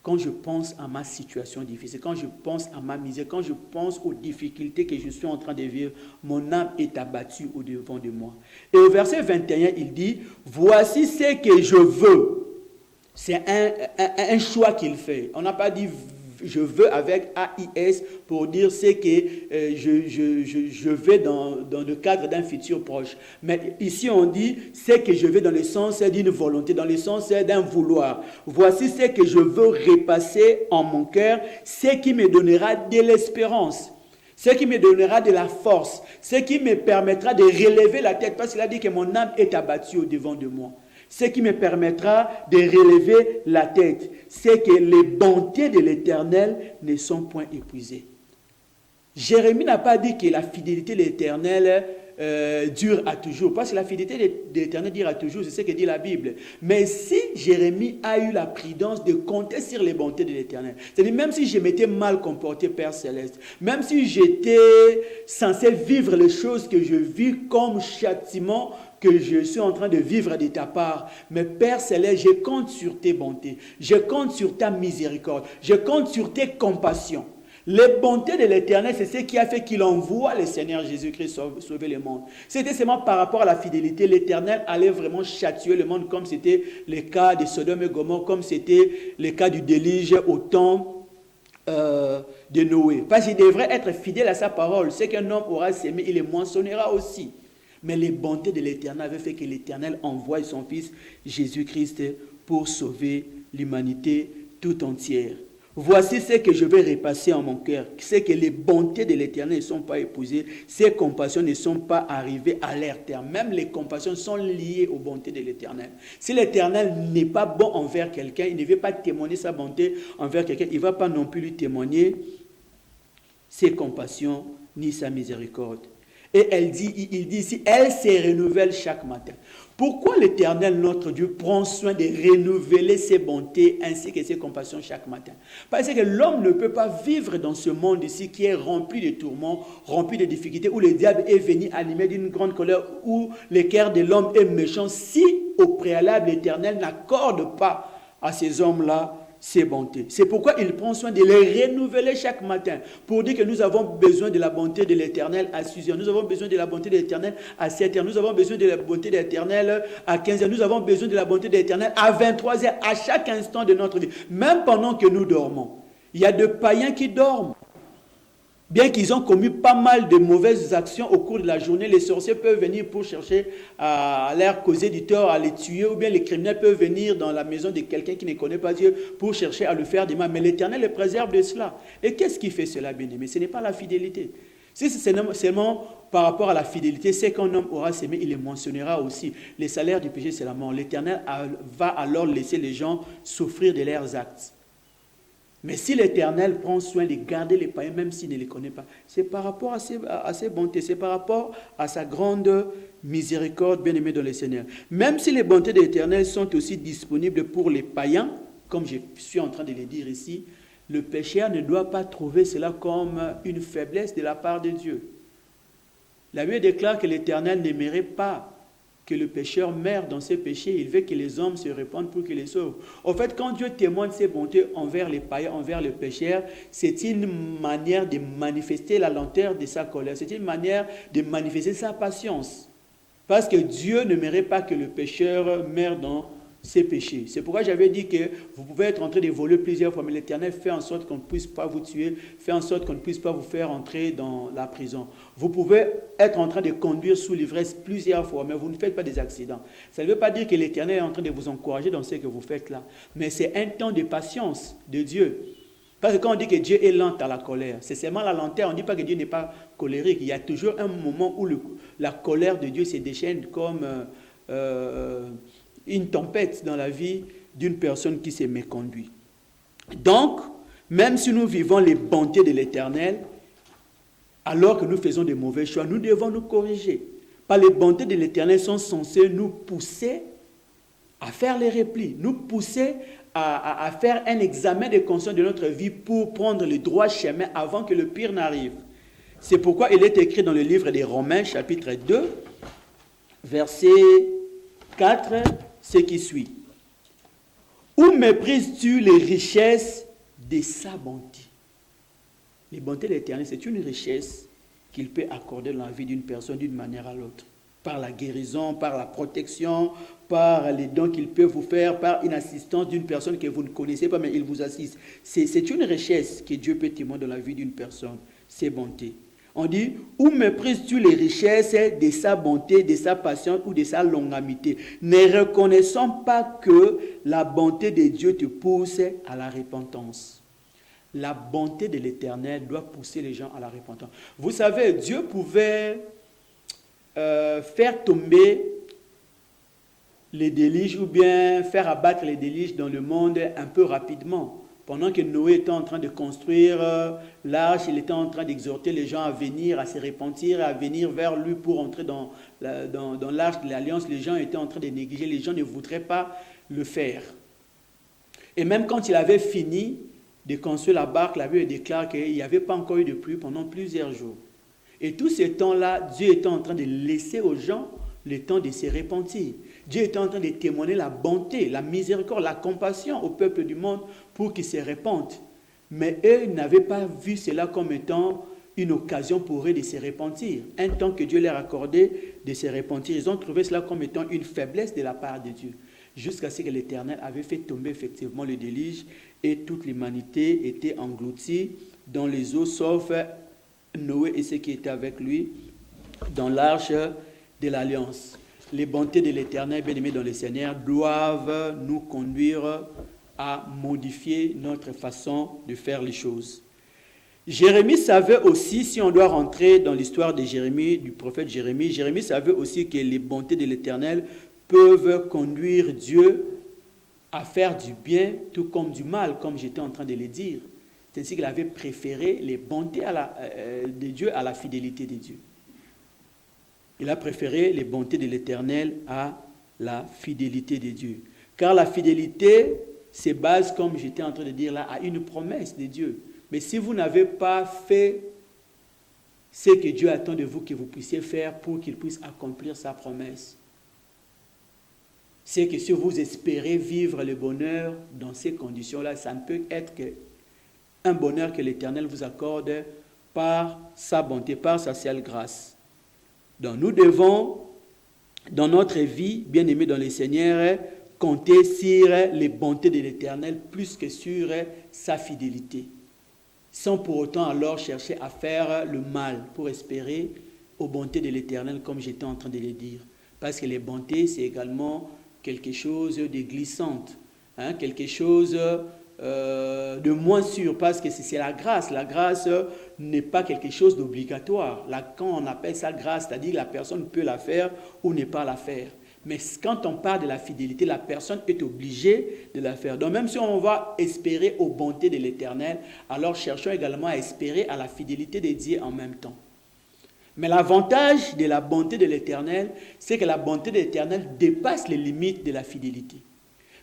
Quand je pense à ma situation difficile, quand je pense à ma misère, quand je pense aux difficultés que je suis en train de vivre, mon âme est abattue au-devant de moi. Et au verset 21, il dit, voici ce que je veux. C'est un choix qu'il fait. On n'a pas dit je veux avec AIS pour dire ce que je veux dans le cadre d'un futur proche. Mais ici on dit ce que je veux dans le sens d'une volonté, dans le sens d'un vouloir. Voici ce que je veux repasser en mon cœur, ce qui me donnera de l'espérance. ce qui me donnera de la force, ce qui me permettra de relever la tête, parce qu'il a dit que mon âme est abattue au-devant de moi. Ce qui me permettra de relever la tête, c'est que les bontés de l'Éternel ne sont point épuisées. Jérémie n'a pas dit que la fidélité de l'Éternel dure à toujours. Parce que la fidélité de l'Éternel dure à toujours, c'est ce que dit la Bible. Mais si Jérémie a eu la prudence de compter sur les bontés de l'Éternel, c'est-à-dire même si je m'étais mal comporté, Père Céleste, même si j'étais censé vivre les choses que je vis comme châtiment, que je suis en train de vivre de ta part. Mais Père Céleste, je compte sur tes bontés. Je compte sur ta miséricorde. Je compte sur tes compassions. Les bontés de l'Éternel, c'est ce qui a fait qu'il envoie le Seigneur Jésus-Christ sauver le monde. C'était seulement par rapport à la fidélité. L'Éternel allait vraiment châtier le monde comme c'était le cas de Sodome et Gomorrhe, comme c'était le cas du déluge au temps de Noé. Parce qu'il devrait être fidèle à sa parole. Ce qu'un homme aura sémé, il le moissonnera aussi. Mais les bontés de l'Éternel avaient fait que l'Éternel envoie son Fils Jésus-Christ pour sauver l'humanité tout entière. Voici ce que je vais repasser en mon cœur. C'est que les bontés de l'Éternel ne sont pas épousées. Ses compassions ne sont pas arrivées à leur terme. Même les compassions sont liées aux bontés de l'Éternel. Si l'Éternel n'est pas bon envers quelqu'un, il ne veut pas témoigner sa bonté envers quelqu'un, il ne va pas non plus lui témoigner ses compassions ni sa miséricorde. Et il dit ici, elle se renouvelle chaque matin. Pourquoi l'Éternel, notre Dieu, prend soin de renouveler ses bontés ainsi que ses compassions chaque matin? Parce que l'homme ne peut pas vivre dans ce monde ici qui est rempli de tourments, rempli de difficultés, où le diable est venu animé d'une grande colère, où le cœur de l'homme est méchant, si au préalable l'Éternel n'accorde pas à ces hommes-là ses bontés. C'est pourquoi il prend soin de les renouveler chaque matin pour dire que nous avons besoin de la bonté de l'Éternel à 6 heures, nous avons besoin de la bonté de l'Éternel à 7 heures, nous avons besoin de la bonté de l'Éternel à 15 heures, nous avons besoin de la bonté de l'Éternel à 23 heures, à chaque instant de notre vie, même pendant que nous dormons. Il y a des païens qui dorment. Bien qu'ils ont commis pas mal de mauvaises actions au cours de la journée, les sorciers peuvent venir pour chercher à leur causer du tort, à les tuer, ou bien les criminels peuvent venir dans la maison de quelqu'un qui ne connaît pas Dieu pour chercher à lui faire du mal. Mais l'Éternel les préserve de cela. Et qu'est-ce qui fait cela, bien-aimé? Ce n'est pas la fidélité. Si c'est seulement par rapport à la fidélité, c'est qu'un homme aura sémé, il le mentionnera aussi. Le salaire du péché, c'est la mort. L'Éternel va alors laisser les gens souffrir de leurs actes. Mais si l'Éternel prend soin de garder les païens, même s'il ne les connaît pas, c'est par rapport à ses bontés, c'est par rapport à sa grande miséricorde, bien-aimé dans le Seigneur. Même si les bontés de l'Éternel sont aussi disponibles pour les païens, comme je suis en train de le dire ici, le pécheur ne doit pas trouver cela comme une faiblesse de la part de Dieu. La Bible déclare que l'Éternel n'aimerait pas que le pécheur meure dans ses péchés, il veut que les hommes se répandent pour qu'il les sauve. En fait, quand Dieu témoigne ses bontés envers les païens, envers les pécheurs, c'est une manière de manifester la lenteur de sa colère, c'est une manière de manifester sa patience. Parce que Dieu n'aimerait pas que le pécheur meure dans ses péchés. C'est pourquoi j'avais dit que vous pouvez être en train de voler plusieurs fois, mais l'Éternel fait en sorte qu'on ne puisse pas vous tuer, fait en sorte qu'on ne puisse pas vous faire entrer dans la prison. Vous pouvez être en train de conduire sous l'ivresse plusieurs fois, mais vous ne faites pas des accidents. Ça ne veut pas dire que l'Éternel est en train de vous encourager dans ce que vous faites là, mais c'est un temps de patience de Dieu. Parce que quand on dit que Dieu est lent à la colère, c'est seulement la lenteur, on ne dit pas que Dieu n'est pas colérique. Il y a toujours un moment où la colère de Dieu se déchaîne comme une tempête dans la vie d'une personne qui s'est méconduite. Donc, même si nous vivons les bontés de l'Éternel, alors que nous faisons de mauvais choix, nous devons nous corriger. Par les bontés de l'Éternel sont censées nous pousser à faire les replis, nous pousser à faire un examen de conscience de notre vie pour prendre le droit chemin avant que le pire n'arrive. C'est pourquoi il est écrit dans le livre des Romains, chapitre 2, verset 4, ce qui suit. Où méprises-tu les richesses de sa bonté? Les bontés de l'Éternel, c'est une richesse qu'il peut accorder dans la vie d'une personne d'une manière à l'autre. Par la guérison, par la protection, par les dons qu'il peut vous faire, par une assistance d'une personne que vous ne connaissez pas, mais il vous assiste. C'est une richesse que Dieu peut témoigner dans la vie d'une personne, ses bontés. On dit, où méprises-tu les richesses de sa bonté, de sa patience ou de sa longanimité, ne reconnaissant pas que la bonté de Dieu te pousse à la repentance. La bonté de l'Éternel doit pousser les gens à la repentance. Vous savez, Dieu pouvait faire tomber les déluges ou bien faire abattre les déluges dans le monde un peu rapidement. Pendant que Noé était en train de construire l'arche, il était en train d'exhorter les gens à venir, à se repentir, à venir vers lui pour entrer dans l'arche de l'Alliance. Les gens étaient en train de négliger, les gens ne voudraient pas le faire. Et même quand il avait fini de construire la barque, la Bible déclare qu'il n'y avait pas encore eu de pluie pendant plusieurs jours. Et tout ce temps-là, Dieu était en train de laisser aux gens le temps de se repentir. Dieu était en train de témoigner la bonté, la miséricorde, la compassion au peuple du monde pour qu'ils se répandent. Mais eux n'avaient pas vu cela comme étant une occasion pour eux de se repentir. Un temps que Dieu leur accordait de se repentir, ils ont trouvé cela comme étant une faiblesse de la part de Dieu. Jusqu'à ce que l'Éternel avait fait tomber effectivement le déluge et toute l'humanité était engloutie dans les eaux, sauf Noé et ceux qui étaient avec lui dans l'arche de l'Alliance. Les bontés de l'Éternel, bien-aimés dans le Seigneur, doivent nous conduire à modifier notre façon de faire les choses. Jérémie savait aussi, si on doit rentrer dans l'histoire de Jérémie, du prophète Jérémie, Jérémie savait aussi que les bontés de l'Éternel peuvent conduire Dieu à faire du bien tout comme du mal, comme j'étais en train de le dire. C'est ainsi qu'il avait préféré les bontés de Dieu à la fidélité de Dieu. Il a préféré les bontés de l'Éternel à la fidélité de Dieu. Car la fidélité se base, comme j'étais en train de dire là, à une promesse de Dieu. Mais si vous n'avez pas fait ce que Dieu attend de vous que vous puissiez faire pour qu'il puisse accomplir sa promesse, c'est que si vous espérez vivre le bonheur dans ces conditions-là, ça ne peut être qu'un bonheur que l'Éternel vous accorde par sa bonté, par sa seule grâce. Donc nous devons, dans notre vie, bien aimés dans le Seigneur, compter sur les bontés de l'Éternel plus que sur sa fidélité, sans pour autant alors chercher à faire le mal pour espérer aux bontés de l'Éternel, comme j'étais en train de le dire. Parce que les bontés, c'est également quelque chose de glissante, quelque chose de moins sûr, parce que c'est la grâce. La grâce n'est pas quelque chose d'obligatoire. Là, quand on appelle ça grâce, c'est-à-dire que la personne peut la faire ou ne pas la faire. Mais quand on parle de la fidélité, la personne est obligée de la faire. Donc même si on va espérer aux bontés de l'Éternel, alors cherchons également à espérer à la fidélité de Dieu en même temps. Mais l'avantage de la bonté de l'Éternel, c'est que la bonté de l'Éternel dépasse les limites de la fidélité.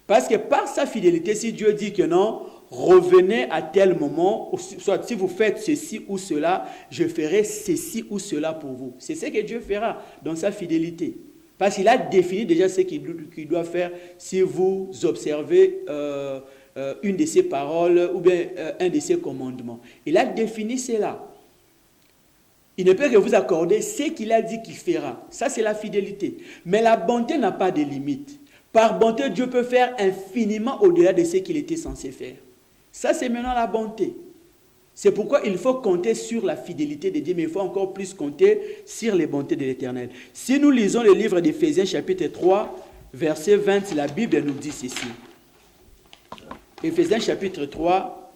Parce que par sa fidélité, si Dieu dit que non, revenez à tel moment, soit si vous faites ceci ou cela, je ferai ceci ou cela pour vous. C'est ce que Dieu fera dans sa fidélité. Parce qu'il a défini déjà ce qu'il doit faire si vous observez une de ses paroles ou bien un de ses commandements. Il a défini cela. Il ne peut que vous accorder ce qu'il a dit qu'il fera. Ça, c'est la fidélité. Mais la bonté n'a pas de limite. Par bonté, Dieu peut faire infiniment au-delà de ce qu'il était censé faire. Ça, c'est maintenant la bonté. C'est pourquoi il faut compter sur la fidélité de Dieu, mais il faut encore plus compter sur les bontés de l'Éternel. Si nous lisons le livre d'Éphésiens chapitre 3, verset 20, la Bible nous dit ceci. Éphésiens chapitre 3,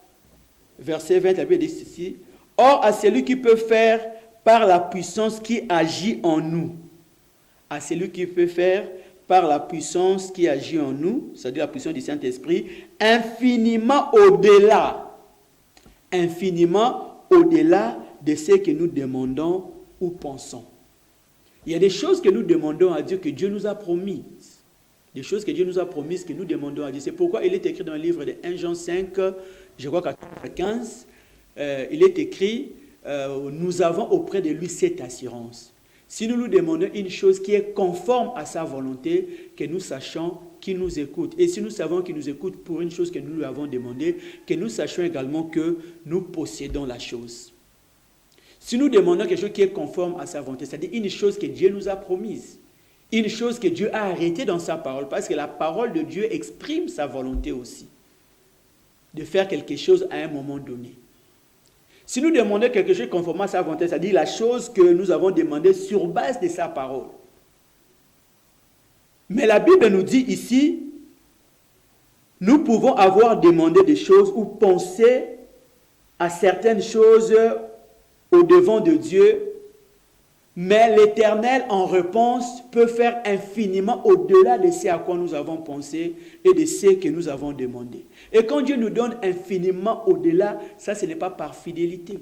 verset 20, la Bible dit ceci. Or, à celui qui peut faire par la puissance qui agit en nous, à celui qui peut faire par la puissance qui agit en nous, c'est-à-dire la puissance du Saint-Esprit, infiniment au-delà de ce que nous demandons ou pensons. Il y a des choses que nous demandons à Dieu que Dieu nous a promises. Des choses que Dieu nous a promises que nous demandons à Dieu. C'est pourquoi il est écrit dans le livre de 1 Jean 5, je crois qu'à 15, il est écrit, nous avons auprès de lui cette assurance. Si nous nous demandons une chose qui est conforme à sa volonté, que nous sachions qu'il nous écoute. Et si nous savons qu'il nous écoute pour une chose que nous lui avons demandé, que nous sachions également que nous possédons la chose. Si nous demandons quelque chose qui est conforme à sa volonté, c'est-à-dire une chose que Dieu nous a promise, une chose que Dieu a arrêtée dans sa parole, parce que la parole de Dieu exprime sa volonté aussi, de faire quelque chose à un moment donné. Si nous demandons quelque chose conformément à sa volonté, c'est-à-dire la chose que nous avons demandé sur base de sa parole. Mais la Bible nous dit ici, nous pouvons avoir demandé des choses ou penser à certaines choses au devant de Dieu, mais l'Éternel, en réponse, peut faire infiniment au-delà de ce à quoi nous avons pensé et de ce que nous avons demandé. Et quand Dieu nous donne infiniment au-delà, ça, ce n'est pas par fidélité.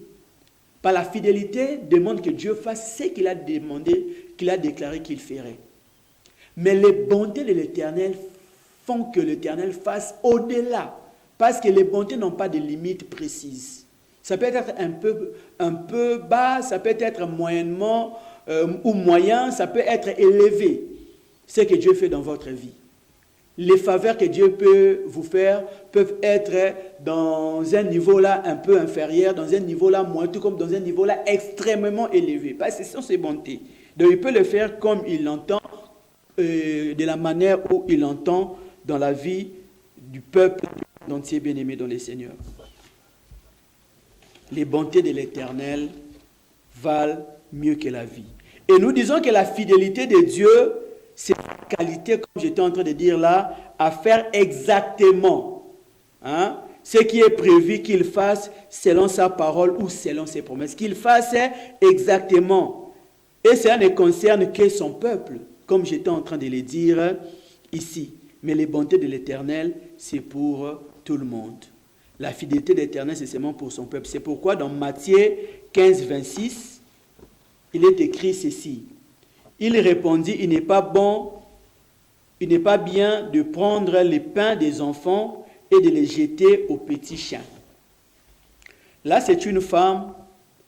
Par la fidélité, demande que Dieu fasse ce qu'il a demandé, qu'il a déclaré qu'il ferait. Mais les bontés de l'Éternel font que l'Éternel fasse au-delà. Parce que les bontés n'ont pas de limites précises. Ça peut être un peu bas, ça peut être moyennement ou moyen, ça peut être élevé. Ce que Dieu fait dans votre vie. Les faveurs que Dieu peut vous faire peuvent être dans un niveau là un peu inférieur, dans un niveau là moins, tout comme dans un niveau là extrêmement élevé. Parce que ce sont ses bontés. Donc il peut le faire comme il l'entend, de la manière où il l'entend dans la vie du peuple entier bien-aimé dans le Seigneur. Les bontés de l'Éternel valent mieux que la vie. Et nous disons que la fidélité de Dieu, c'est la qualité, comme j'étais en train de dire là, à faire exactement ce qui est prévu qu'il fasse selon sa parole ou selon ses promesses. Qu'il fasse exactement. Et cela ne concerne que son peuple, comme j'étais en train de le dire ici. Mais les bontés de l'Éternel, c'est pour tout le monde. La fidélité de l'Éternel, c'est seulement pour son peuple. C'est pourquoi dans Matthieu 15, 26, il est écrit ceci. Il répondit, il n'est pas bien de prendre les pains des enfants et de les jeter aux petits chiens. Là, c'est une femme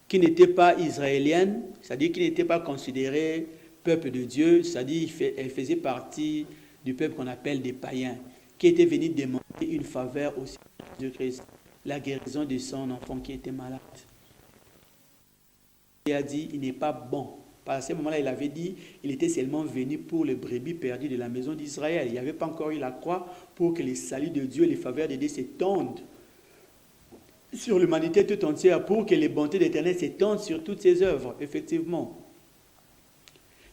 qui n'était pas israélienne, c'est-à-dire qui n'était pas considérée peuple de Dieu, c'est-à-dire qu'elle faisait partie du peuple qu'on appelle des païens, qui était venu demander une faveur au Seigneur Jésus-Christ, la guérison de son enfant qui était malade. Il a dit, il n'est pas bon. À ce moment-là, il avait dit, il était seulement venu pour les brebis perdues de la maison d'Israël. Il n'y avait pas encore eu la croix pour que les saluts de Dieu, les faveurs de Dieu s'étendent sur l'humanité tout entière, pour que les bontés d'Éternel s'étendent sur toutes ses œuvres, effectivement.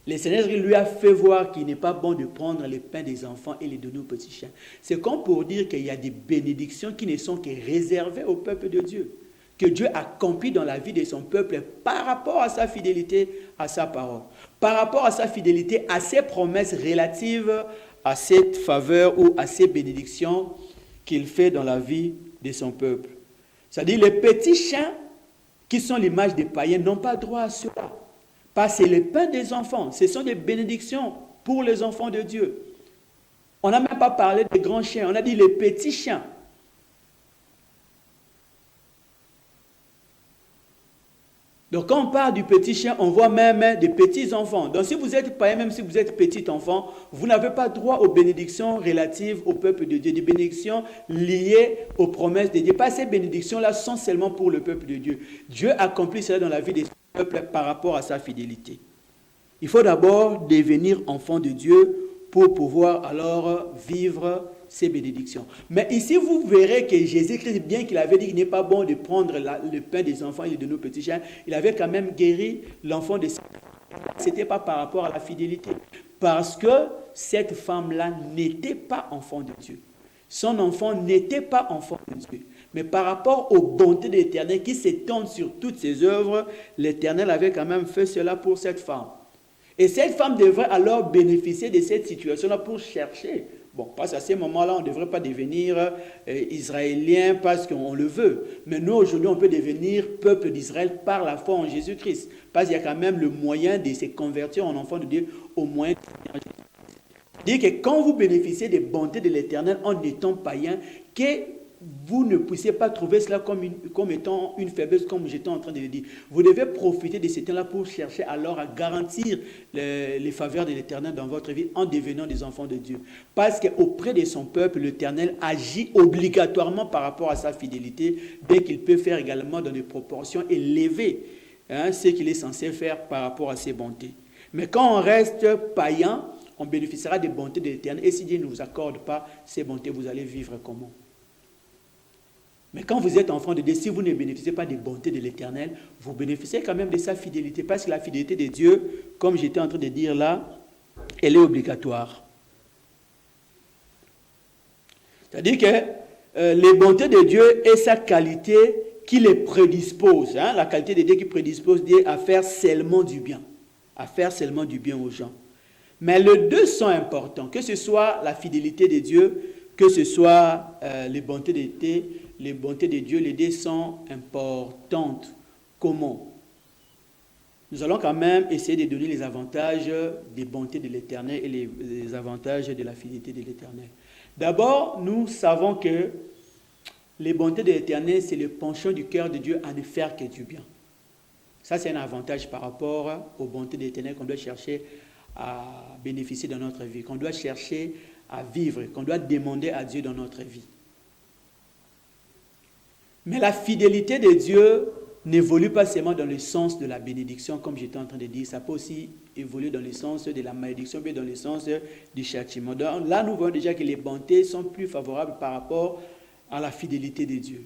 Le Seigneur lui a fait voir qu'il n'est pas bon de prendre les pains des enfants et les donner aux petits chiens. C'est comme pour dire qu'il y a des bénédictions qui ne sont que réservées au peuple de Dieu, que Dieu accomplit dans la vie de son peuple par rapport à sa fidélité à sa parole, par rapport à sa fidélité à ses promesses relatives à cette faveur ou à ces bénédictions qu'il fait dans la vie de son peuple. C'est-à-dire les petits chiens qui sont l'image des païens n'ont pas droit à cela. Parce que les pains des enfants, ce sont des bénédictions pour les enfants de Dieu. On n'a même pas parlé des grands chiens, on a dit les petits chiens. Donc quand on parle du petit chien, on voit même des petits enfants. Donc si vous êtes païen, même si vous êtes petit enfant, vous n'avez pas droit aux bénédictions relatives au peuple de Dieu, des bénédictions liées aux promesses de Dieu. Pas ces bénédictions-là sont seulement pour le peuple de Dieu. Dieu accomplit cela dans la vie des peuple par rapport à sa fidélité. Il faut d'abord devenir enfant de Dieu pour pouvoir alors vivre ces bénédictions. Mais ici, vous verrez que Jésus-Christ, bien qu'il avait dit qu'il n'est pas bon de prendre le pain des enfants et de nos petits chiens, il avait quand même guéri l'enfant de sa femme. Ce n'était pas par rapport à la fidélité, parce que cette femme-là n'était pas enfant de Dieu. Son enfant n'était pas enfant de Dieu. Mais par rapport aux bontés de l'Éternel qui s'étendent sur toutes ses œuvres, l'Éternel avait quand même fait cela pour cette femme. Et cette femme devrait alors bénéficier de cette situation-là pour chercher. Bon, parce qu'à ce moment-là, on ne devrait pas devenir israélien parce qu'on le veut. Mais nous, aujourd'hui, on peut devenir peuple d'Israël par la foi en Jésus-Christ. Parce qu'il y a quand même le moyen de se convertir en enfant de Dieu au moyen de dire que quand vous bénéficiez des bontés de l'Éternel en étant païen, que vous ne puissiez pas trouver cela comme étant une faiblesse, comme j'étais en train de le dire. Vous devez profiter de ce temps-là pour chercher alors à garantir les faveurs de l'Éternel dans votre vie en devenant des enfants de Dieu. Parce qu'auprès de son peuple, l'Éternel agit obligatoirement par rapport à sa fidélité, dès qu'il peut faire également dans des proportions élevées ce qu'il est censé faire par rapport à ses bontés. Mais quand on reste païen, on bénéficiera des bontés de l'Éternel. Et si Dieu ne vous accorde pas ces bontés, vous allez vivre comment? Mais quand vous êtes enfant de Dieu, si vous ne bénéficiez pas des bontés de l'Éternel, vous bénéficiez quand même de sa fidélité. Parce que la fidélité de Dieu, comme j'étais en train de dire là, elle est obligatoire. C'est-à-dire que les bontés de Dieu et sa qualité qui les prédispose, la qualité de Dieu qui prédispose Dieu à faire seulement du bien. À faire seulement du bien aux gens. Mais les deux sont importants, que ce soit la fidélité de Dieu, que ce soit les bontés de Dieu, les deux sont importantes. Comment? Nous allons quand même essayer de donner les avantages des bontés de l'Éternel et les avantages de la fidélité de l'Éternel. D'abord, nous savons que les bontés de l'Éternel, c'est le penchant du cœur de Dieu à ne faire que du bien. Ça, c'est un avantage par rapport aux bontés de l'Éternel qu'on doit chercher à bénéficier dans notre vie, qu'on doit chercher à vivre, qu'on doit demander à Dieu dans notre vie. Mais la fidélité de Dieu n'évolue pas seulement dans le sens de la bénédiction, comme j'étais en train de dire, ça peut aussi évoluer dans le sens de la malédiction, mais dans le sens du châtiment. Donc, là, nous voyons déjà que les bontés sont plus favorables par rapport à la fidélité de Dieu.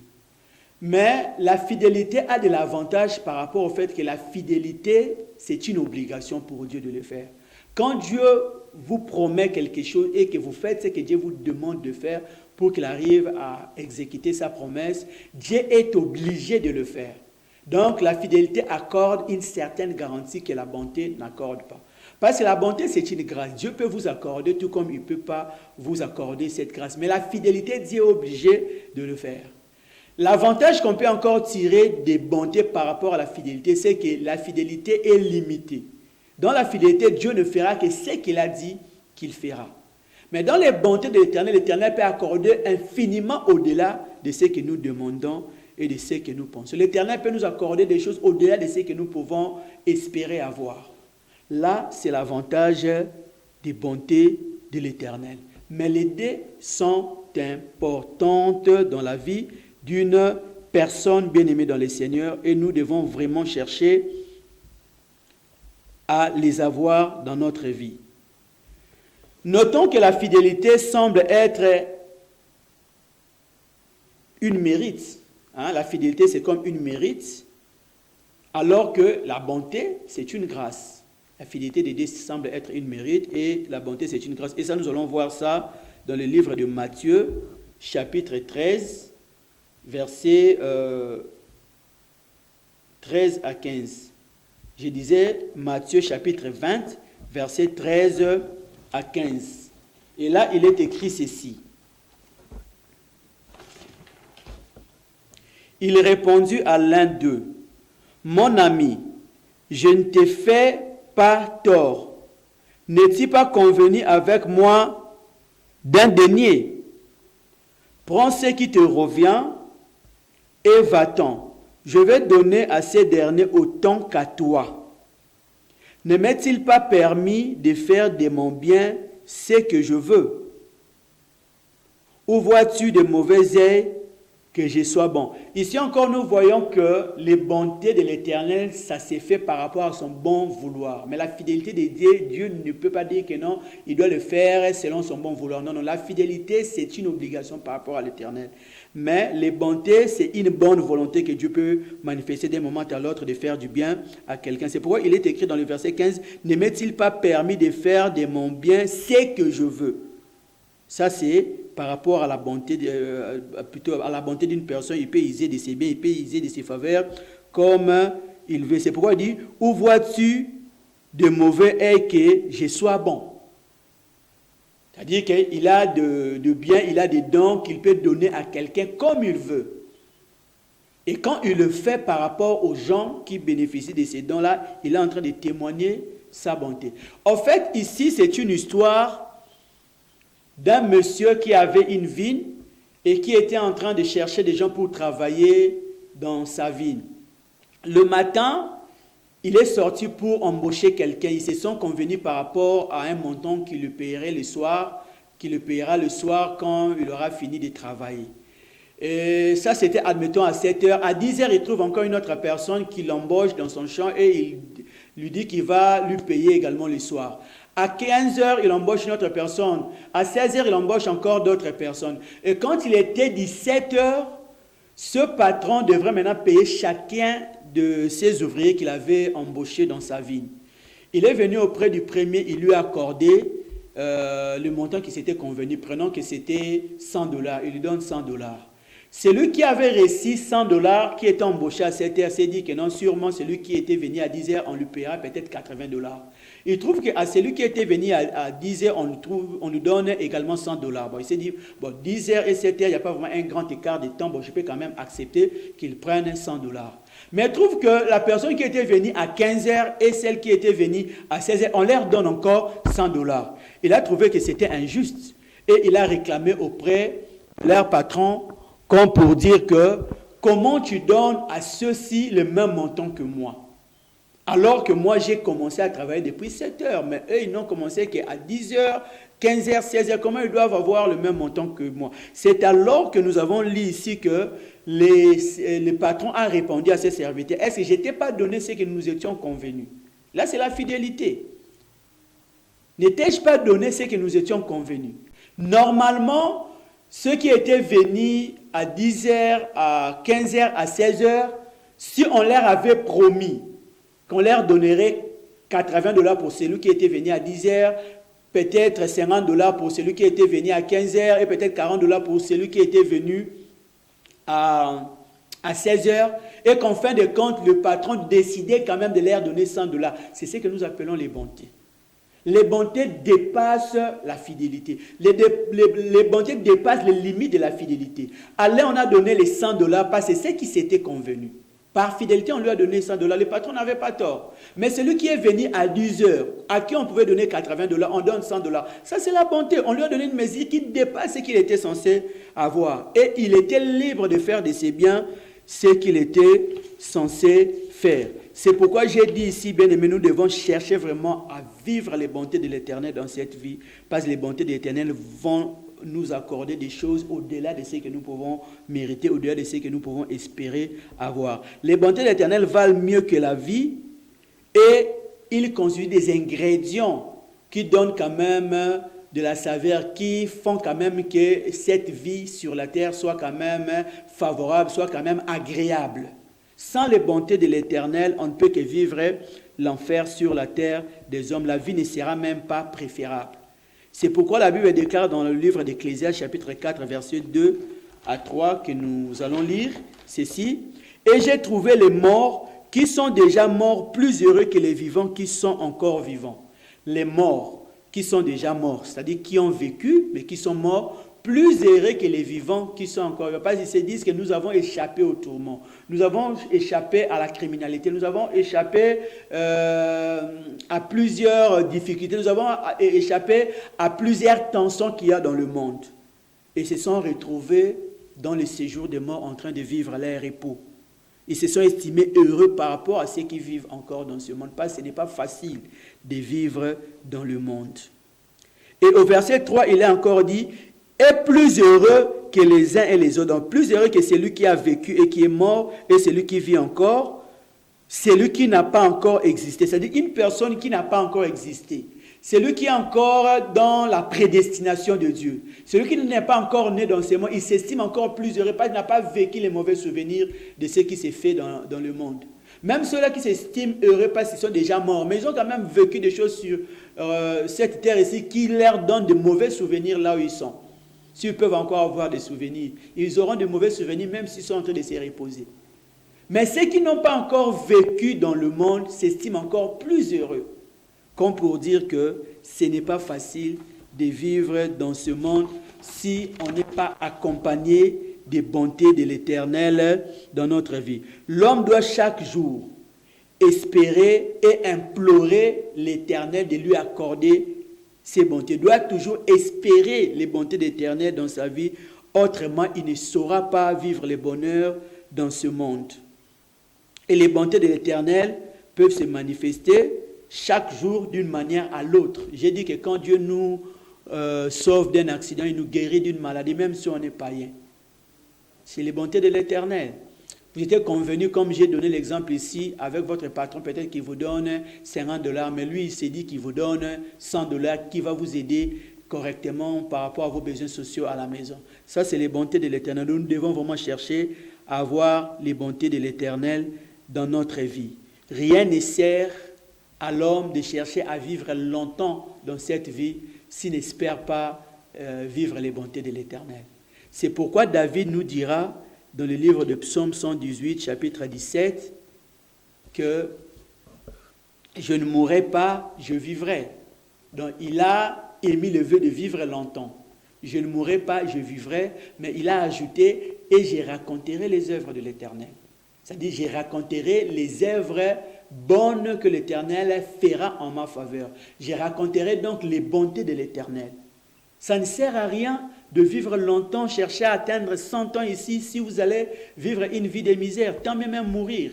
Mais la fidélité a de l'avantage par rapport au fait que la fidélité, c'est une obligation pour Dieu de le faire. Quand Dieu vous promet quelque chose et que vous faites ce que Dieu vous demande de faire pour qu'il arrive à exécuter sa promesse, Dieu est obligé de le faire. Donc la fidélité accorde une certaine garantie que la bonté n'accorde pas. Parce que la bonté, c'est une grâce. Dieu peut vous accorder tout comme il ne peut pas vous accorder cette grâce. Mais la fidélité, Dieu est obligé de le faire. L'avantage qu'on peut encore tirer des bontés par rapport à la fidélité, c'est que la fidélité est limitée. Dans la fidélité, Dieu ne fera que ce qu'il a dit qu'il fera. Mais dans les bontés de l'Éternel, l'Éternel peut accorder infiniment au-delà de ce que nous demandons et de ce que nous pensons. L'Éternel peut nous accorder des choses au-delà de ce que nous pouvons espérer avoir. Là, c'est l'avantage des bontés de l'Éternel. Mais les deux sont importantes dans la vie d'une personne bien-aimée dans le Seigneur et nous devons vraiment chercher à les avoir dans notre vie. Notons que la fidélité semble être une mérite. La fidélité, c'est comme une mérite, alors que la bonté, c'est une grâce. La fidélité de Dieu semble être une mérite et la bonté, c'est une grâce. Et ça, nous allons voir ça dans le livre de Matthieu, chapitre 13, versets 13 à 15. Je disais Matthieu, chapitre 20, versets 13 à 15. Et là, il est écrit ceci. Il répondit à l'un d'eux, « Mon ami, je ne te fais pas tort. N'est-il pas convenu avec moi d'un denier? Prends ce qui te revient et va-t'en. Je vais donner à ces derniers autant qu'à toi. Ne m'est-il pas permis de faire de mon bien ce que je veux? Ou vois-tu de mauvais œil que je sois bon? » Ici encore, nous voyons que les bontés de l'Éternel, ça s'est fait par rapport à son bon vouloir. Mais la fidélité de Dieu, Dieu ne peut pas dire que non, il doit le faire selon son bon vouloir. Non, non, la fidélité, c'est une obligation par rapport à l'Éternel. Mais les bontés, c'est une bonne volonté que Dieu peut manifester d'un moment à l'autre de faire du bien à quelqu'un. C'est pourquoi il est écrit dans le verset 15, « Ne m'est-il pas permis de faire de mon bien ce que je veux ?» Ça, c'est par rapport à la bonté, plutôt à la bonté d'une personne. Il peut user de ses biens, il peut user de ses faveurs comme il veut. C'est pourquoi il dit, « Où vois-tu de mauvais œil que je sois bon ?» C'est-à-dire qu'il a de biens, il a des dons qu'il peut donner à quelqu'un comme il veut. Et quand il le fait par rapport aux gens qui bénéficient de ces dons-là, il est en train de témoigner sa bonté. En fait, ici, c'est une histoire d'un monsieur qui avait une vigne et qui était en train de chercher des gens pour travailler dans sa vigne. Le matin, il est sorti pour embaucher quelqu'un. Ils se sont convenus par rapport à un montant qu'il le paierait le soir, qu'il le paiera le soir quand il aura fini de travailler. Et ça, c'était, admettons, à 7 heures. À 10 heures, il trouve encore une autre personne qui l'embauche dans son champ et il lui dit qu'il va lui payer également le soir. À 15 heures, il embauche une autre personne. À 16 heures, il embauche encore d'autres personnes. Et quand il était 17 heures, ce patron devrait maintenant payer chacun de ses ouvriers qu'il avait embauchés dans sa vigne. Il est venu auprès du premier, il lui a accordé le montant qui s'était convenu, prenons que c'était $100. Il lui donne $100. Celui qui avait reçu 100 $, qui était embauché à 7 heures, s'est dit que non, sûrement celui qui était venu à 10 heures, on lui paiera peut-être 80 $. Il trouve qu'à celui qui était venu à 10 heures, on lui donne également 100 $. Bon, il s'est dit, bon, 10 heures et 7 heures, il n'y a pas vraiment un grand écart de temps, bon, je peux quand même accepter qu'il prenne 100 $. Mais il trouve que la personne qui était venue à 15 heures et celle qui était venue à 16 heures, on leur donne encore 100 $. Il a trouvé que c'était injuste et il a réclamé auprès de leur patron comme pour dire que comment tu donnes à ceux-ci le même montant que moi, alors que moi j'ai commencé à travailler depuis 7 heures, mais eux ils n'ont commencé qu'à 10 heures, 15 heures, 16 heures, comment ils doivent avoir le même montant que moi? C'est alors que nous avons lu ici que le patron a répondu à ses serviteurs, est-ce que je ne t'ai pas donné ce que nous étions convenus? Là c'est la fidélité. Ne t'ai-je pas donné ce que nous étions convenus? Normalement, ceux qui étaient venus à 10 heures, à 15 heures, à 16 heures, si on leur avait promis qu'on leur donnerait 80 $ pour celui qui était venu à 10 heures, peut-être 50 $ pour celui qui était venu à 15 heures et peut-être 40 $ pour celui qui était venu à 16 heures, et qu'en fin de compte, le patron décidait quand même de leur donner 100 $. C'est ce que nous appelons les bontés. Les bontés dépassent la fidélité. Les bontés dépassent les limites de la fidélité. À l'un, on a donné les 100 $ parce que c'est ce qui s'était convenu. Par fidélité, on lui a donné 100 $. Le patron n'avait pas tort. Mais celui qui est venu à 10 heures, à qui on pouvait donner 80 $, on donne 100 $. Ça, c'est la bonté. On lui a donné une mesure qui dépasse ce qu'il était censé avoir. Et il était libre de faire de ses biens ce qu'il était censé faire. C'est pourquoi j'ai dit ici, bien aimé, nous devons chercher vraiment à vivre les bontés de l'Éternel dans cette vie, parce que les bontés de l'Éternel vont nous accorder des choses au-delà de ce que nous pouvons mériter, au-delà de ce que nous pouvons espérer avoir. Les bontés de l'Éternel valent mieux que la vie et ils constituent des ingrédients qui donnent quand même de la saveur, qui font quand même que cette vie sur la terre soit quand même favorable, soit quand même agréable. Sans les bontés de l'Éternel, on ne peut que vivre l'enfer sur la terre des hommes. La vie ne sera même pas préférable. C'est pourquoi la Bible déclare dans le livre d'Ecclésiaste, chapitre 4, versets 2 à 3, que nous allons lire ceci. « Et j'ai trouvé les morts qui sont déjà morts plus heureux que les vivants qui sont encore vivants. » Les morts qui sont déjà morts, c'est-à-dire qui ont vécu, mais qui sont morts, plus heureux que les vivants qui sont encore vivants. Parce qu'ils se disent que nous avons échappé au tourment. Nous avons échappé à la criminalité. Nous avons échappé à plusieurs difficultés. Nous avons échappé à plusieurs tensions qu'il y a dans le monde. Et se sont retrouvés dans le séjour des morts en train de vivre leur repos. Ils se sont estimés heureux par rapport à ceux qui vivent encore dans ce monde. Parce que ce n'est pas facile de vivre dans le monde. Et au verset 3, il est encore dit « est plus heureux que les uns et les autres. » Donc, plus heureux que celui qui a vécu et qui est mort, et celui qui vit encore, celui qui n'a pas encore existé. C'est-à-dire une personne qui n'a pas encore existé. Celui qui est encore dans la prédestination de Dieu. Celui qui n'est pas encore né dans ce monde, il s'estime encore plus heureux parce qu'il n'a pas vécu les mauvais souvenirs de ce qui s'est fait dans le monde. Même ceux-là qui s'estiment heureux parce qu'ils sont déjà morts, mais ils ont quand même vécu des choses sur cette terre ici qui leur donnent de mauvais souvenirs là où ils sont. S'ils peuvent encore avoir des souvenirs, ils auront de mauvais souvenirs même s'ils sont en train de se reposer. Mais ceux qui n'ont pas encore vécu dans le monde s'estiment encore plus heureux. Comme pour dire que ce n'est pas facile de vivre dans ce monde si on n'est pas accompagné des bontés de l'Éternel dans notre vie. L'homme doit chaque jour espérer et implorer l'Éternel de lui accorder ses bontés. Il doit toujours espérer les bontés de l'Éternel dans sa vie. Autrement, il ne saura pas vivre le bonheur dans ce monde. Et les bontés de l'Éternel peuvent se manifester chaque jour d'une manière à l'autre. J'ai dit que quand Dieu nous sauve d'un accident, il nous guérit d'une maladie, même si on est païen. C'est les bontés de l'Éternel. Vous étiez convenu, comme j'ai donné l'exemple ici, avec votre patron, peut-être qu'il vous donne 50 $, mais lui, il s'est dit qu'il vous donne 100 $ qui va vous aider correctement par rapport à vos besoins sociaux à la maison. Ça, c'est les bontés de l'Éternel. Nous devons vraiment chercher à avoir les bontés de l'Éternel dans notre vie. Rien ne sert à l'homme de chercher à vivre longtemps dans cette vie s'il n'espère pas vivre les bontés de l'Éternel. C'est pourquoi David nous dira dans le livre de Psaume 118, chapitre 17, que je ne mourrai pas, je vivrai. Donc il a émis le vœu de vivre longtemps. Je ne mourrai pas, je vivrai, mais il a ajouté « et je raconterai les œuvres de l'Éternel ». C'est-à-dire, je raconterai les œuvres bonnes que l'Éternel fera en ma faveur. Je raconterai donc les bontés de l'Éternel. Ça ne sert à rien de vivre longtemps, chercher à atteindre 100 ans ici, si vous allez vivre une vie de misère, tant même mourir.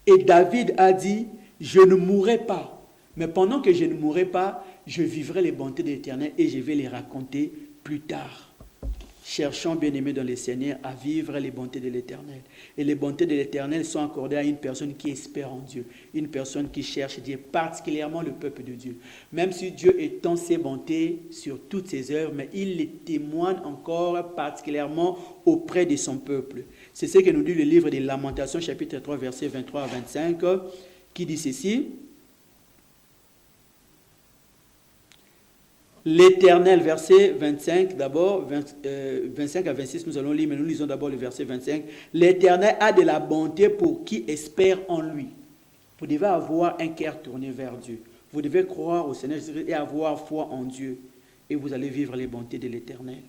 Et David a dit, je ne mourrai pas. Mais pendant que je ne mourrai pas, je vivrai les bontés de l'Éternel et je vais les raconter plus tard. Cherchons, bien-aimés dans le Seigneur, à vivre les bontés de l'Éternel. Et les bontés de l'Éternel sont accordées à une personne qui espère en Dieu, une personne qui cherche Dieu, particulièrement le peuple de Dieu. Même si Dieu étend ses bontés sur toutes ses œuvres, mais il les témoigne encore particulièrement auprès de son peuple. C'est ce que nous dit le livre des Lamentations, chapitre 3, versets 23 à 25, qui dit ceci. L'Éternel, verset 25 d'abord, 25 à 26 nous allons lire, mais nous lisons d'abord le verset 25. L'Éternel a de la bonté pour qui espère en lui. Vous devez avoir un cœur tourné vers Dieu. Vous devez croire au Seigneur et avoir foi en Dieu. Et vous allez vivre les bontés de l'Éternel.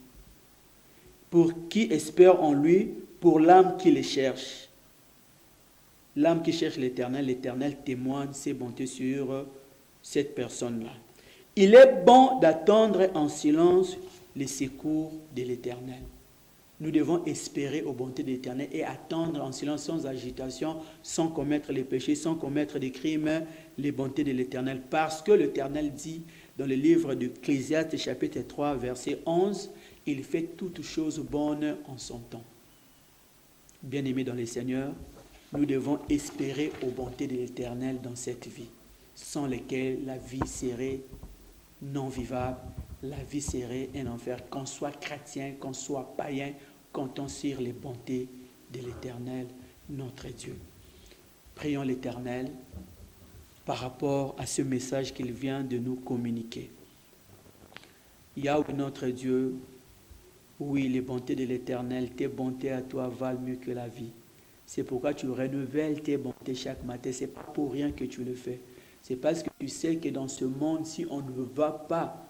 Pour qui espère en lui, pour l'âme qui le cherche. L'âme qui cherche l'Éternel, l'Éternel témoigne ses bontés sur cette personne-là. Il est bon d'attendre en silence les secours de l'Éternel. Nous devons espérer aux bontés de l'Éternel et attendre en silence, sans agitation, sans commettre les péchés, sans commettre des crimes, les bontés de l'Éternel. Parce que l'Éternel dit dans le livre d'Ecclésiaste, chapitre 3, verset 11, « Il fait toutes choses bonnes en son temps. » Bien-aimés dans le Seigneur, nous devons espérer aux bontés de l'Éternel dans cette vie, sans lesquelles la vie serait non vivable, la vie serait un enfer. Qu'on soit chrétien, qu'on soit païen, comptons sur les bontés de l'Éternel, notre Dieu. Prions l'Éternel par rapport à ce message qu'il vient de nous communiquer. Yahweh, notre Dieu, oui, les bontés de l'Éternel, tes bontés à toi valent mieux que la vie. C'est pourquoi tu renouvelles tes bontés chaque matin. Ce n'est pas pour rien que tu le fais. C'est parce que tu sais que dans ce monde, si on ne va pas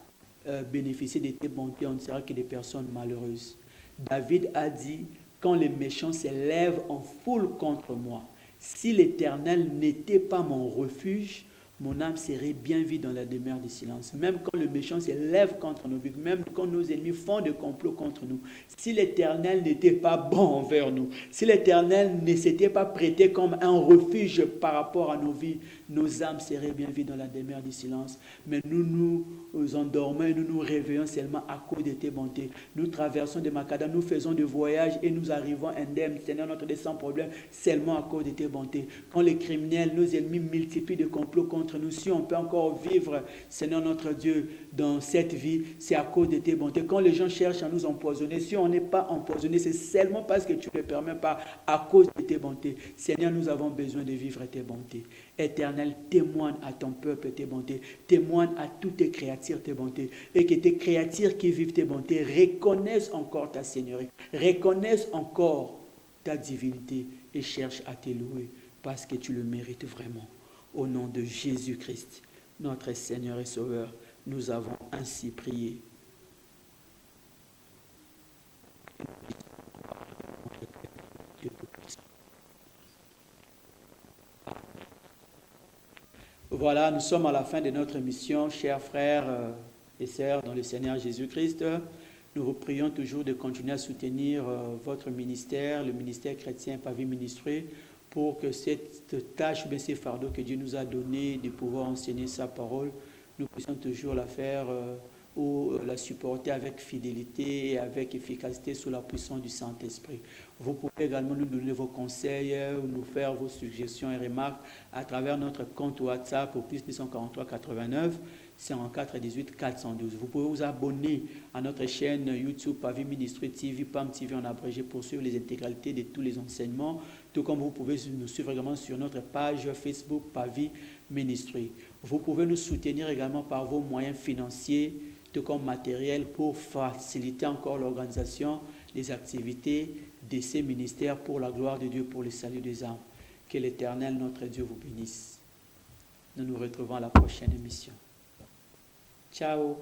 bénéficier de tes bontés, on ne sera que des personnes malheureuses. David a dit, quand les méchants s'élèvent en foule contre moi, si l'Éternel n'était pas mon refuge, mon âme serait bien vide dans la demeure du silence. Même quand le méchant s'élève contre nous, même quand nos ennemis font des complots contre nous, si l'Éternel n'était pas bon envers nous, si l'Éternel ne s'était pas prêté comme un refuge par rapport à nos vies, nos âmes seraient bien vides dans la demeure du silence. Mais nous nous endormons et nous nous réveillons seulement à cause de tes bontés. Nous traversons des macadams, nous faisons des voyages et nous arrivons indemnes, Seigneur notre Dieu, sans problème, seulement à cause de tes bontés. Quand les criminels, nos ennemis multiplient de complots contre nous, si on peut encore vivre, Seigneur notre Dieu, dans cette vie, c'est à cause de tes bontés. Quand les gens cherchent à nous empoisonner, si on n'est pas empoisonné, c'est seulement parce que tu ne le permets pas, à cause de tes bontés. Seigneur, nous avons besoin de vivre tes bontés. Éternel, témoigne à ton peuple tes bontés, témoigne à toutes tes créatures tes bontés, et que tes créatures qui vivent tes bontés reconnaissent encore ta Seigneurie, reconnaissent encore ta divinité et cherchent à te louer parce que tu le mérites vraiment. Au nom de Jésus-Christ, notre Seigneur et Sauveur, nous avons ainsi prié. Voilà, nous sommes à la fin de notre mission, chers frères et sœurs dans le Seigneur Jésus-Christ. Nous vous prions toujours de continuer à soutenir votre ministère, le ministère chrétien Pavie Ministry, pour que cette tâche, bien ces fardeaux que Dieu nous a donné de pouvoir enseigner sa parole, nous puissions toujours la faire ou la supporter avec fidélité et avec efficacité sous la puissance du Saint-Esprit. Vous pouvez également nous donner vos conseils, nous faire vos suggestions et remarques à travers notre compte WhatsApp au plus 243 89 54 18 412. Vous pouvez vous abonner à notre chaîne YouTube Pavie Ministry TV, PAM TV en abrégé, pour suivre les intégralités de tous les enseignements, tout comme vous pouvez nous suivre également sur notre page Facebook Pavie Ministry. Vous pouvez nous soutenir également par vos moyens financiers, tout comme matériel, pour faciliter encore l'organisation les activités de ces ministères pour la gloire de Dieu, pour le salut des âmes. Que l'Éternel, notre Dieu, vous bénisse. Nous nous retrouvons à la prochaine émission. Ciao.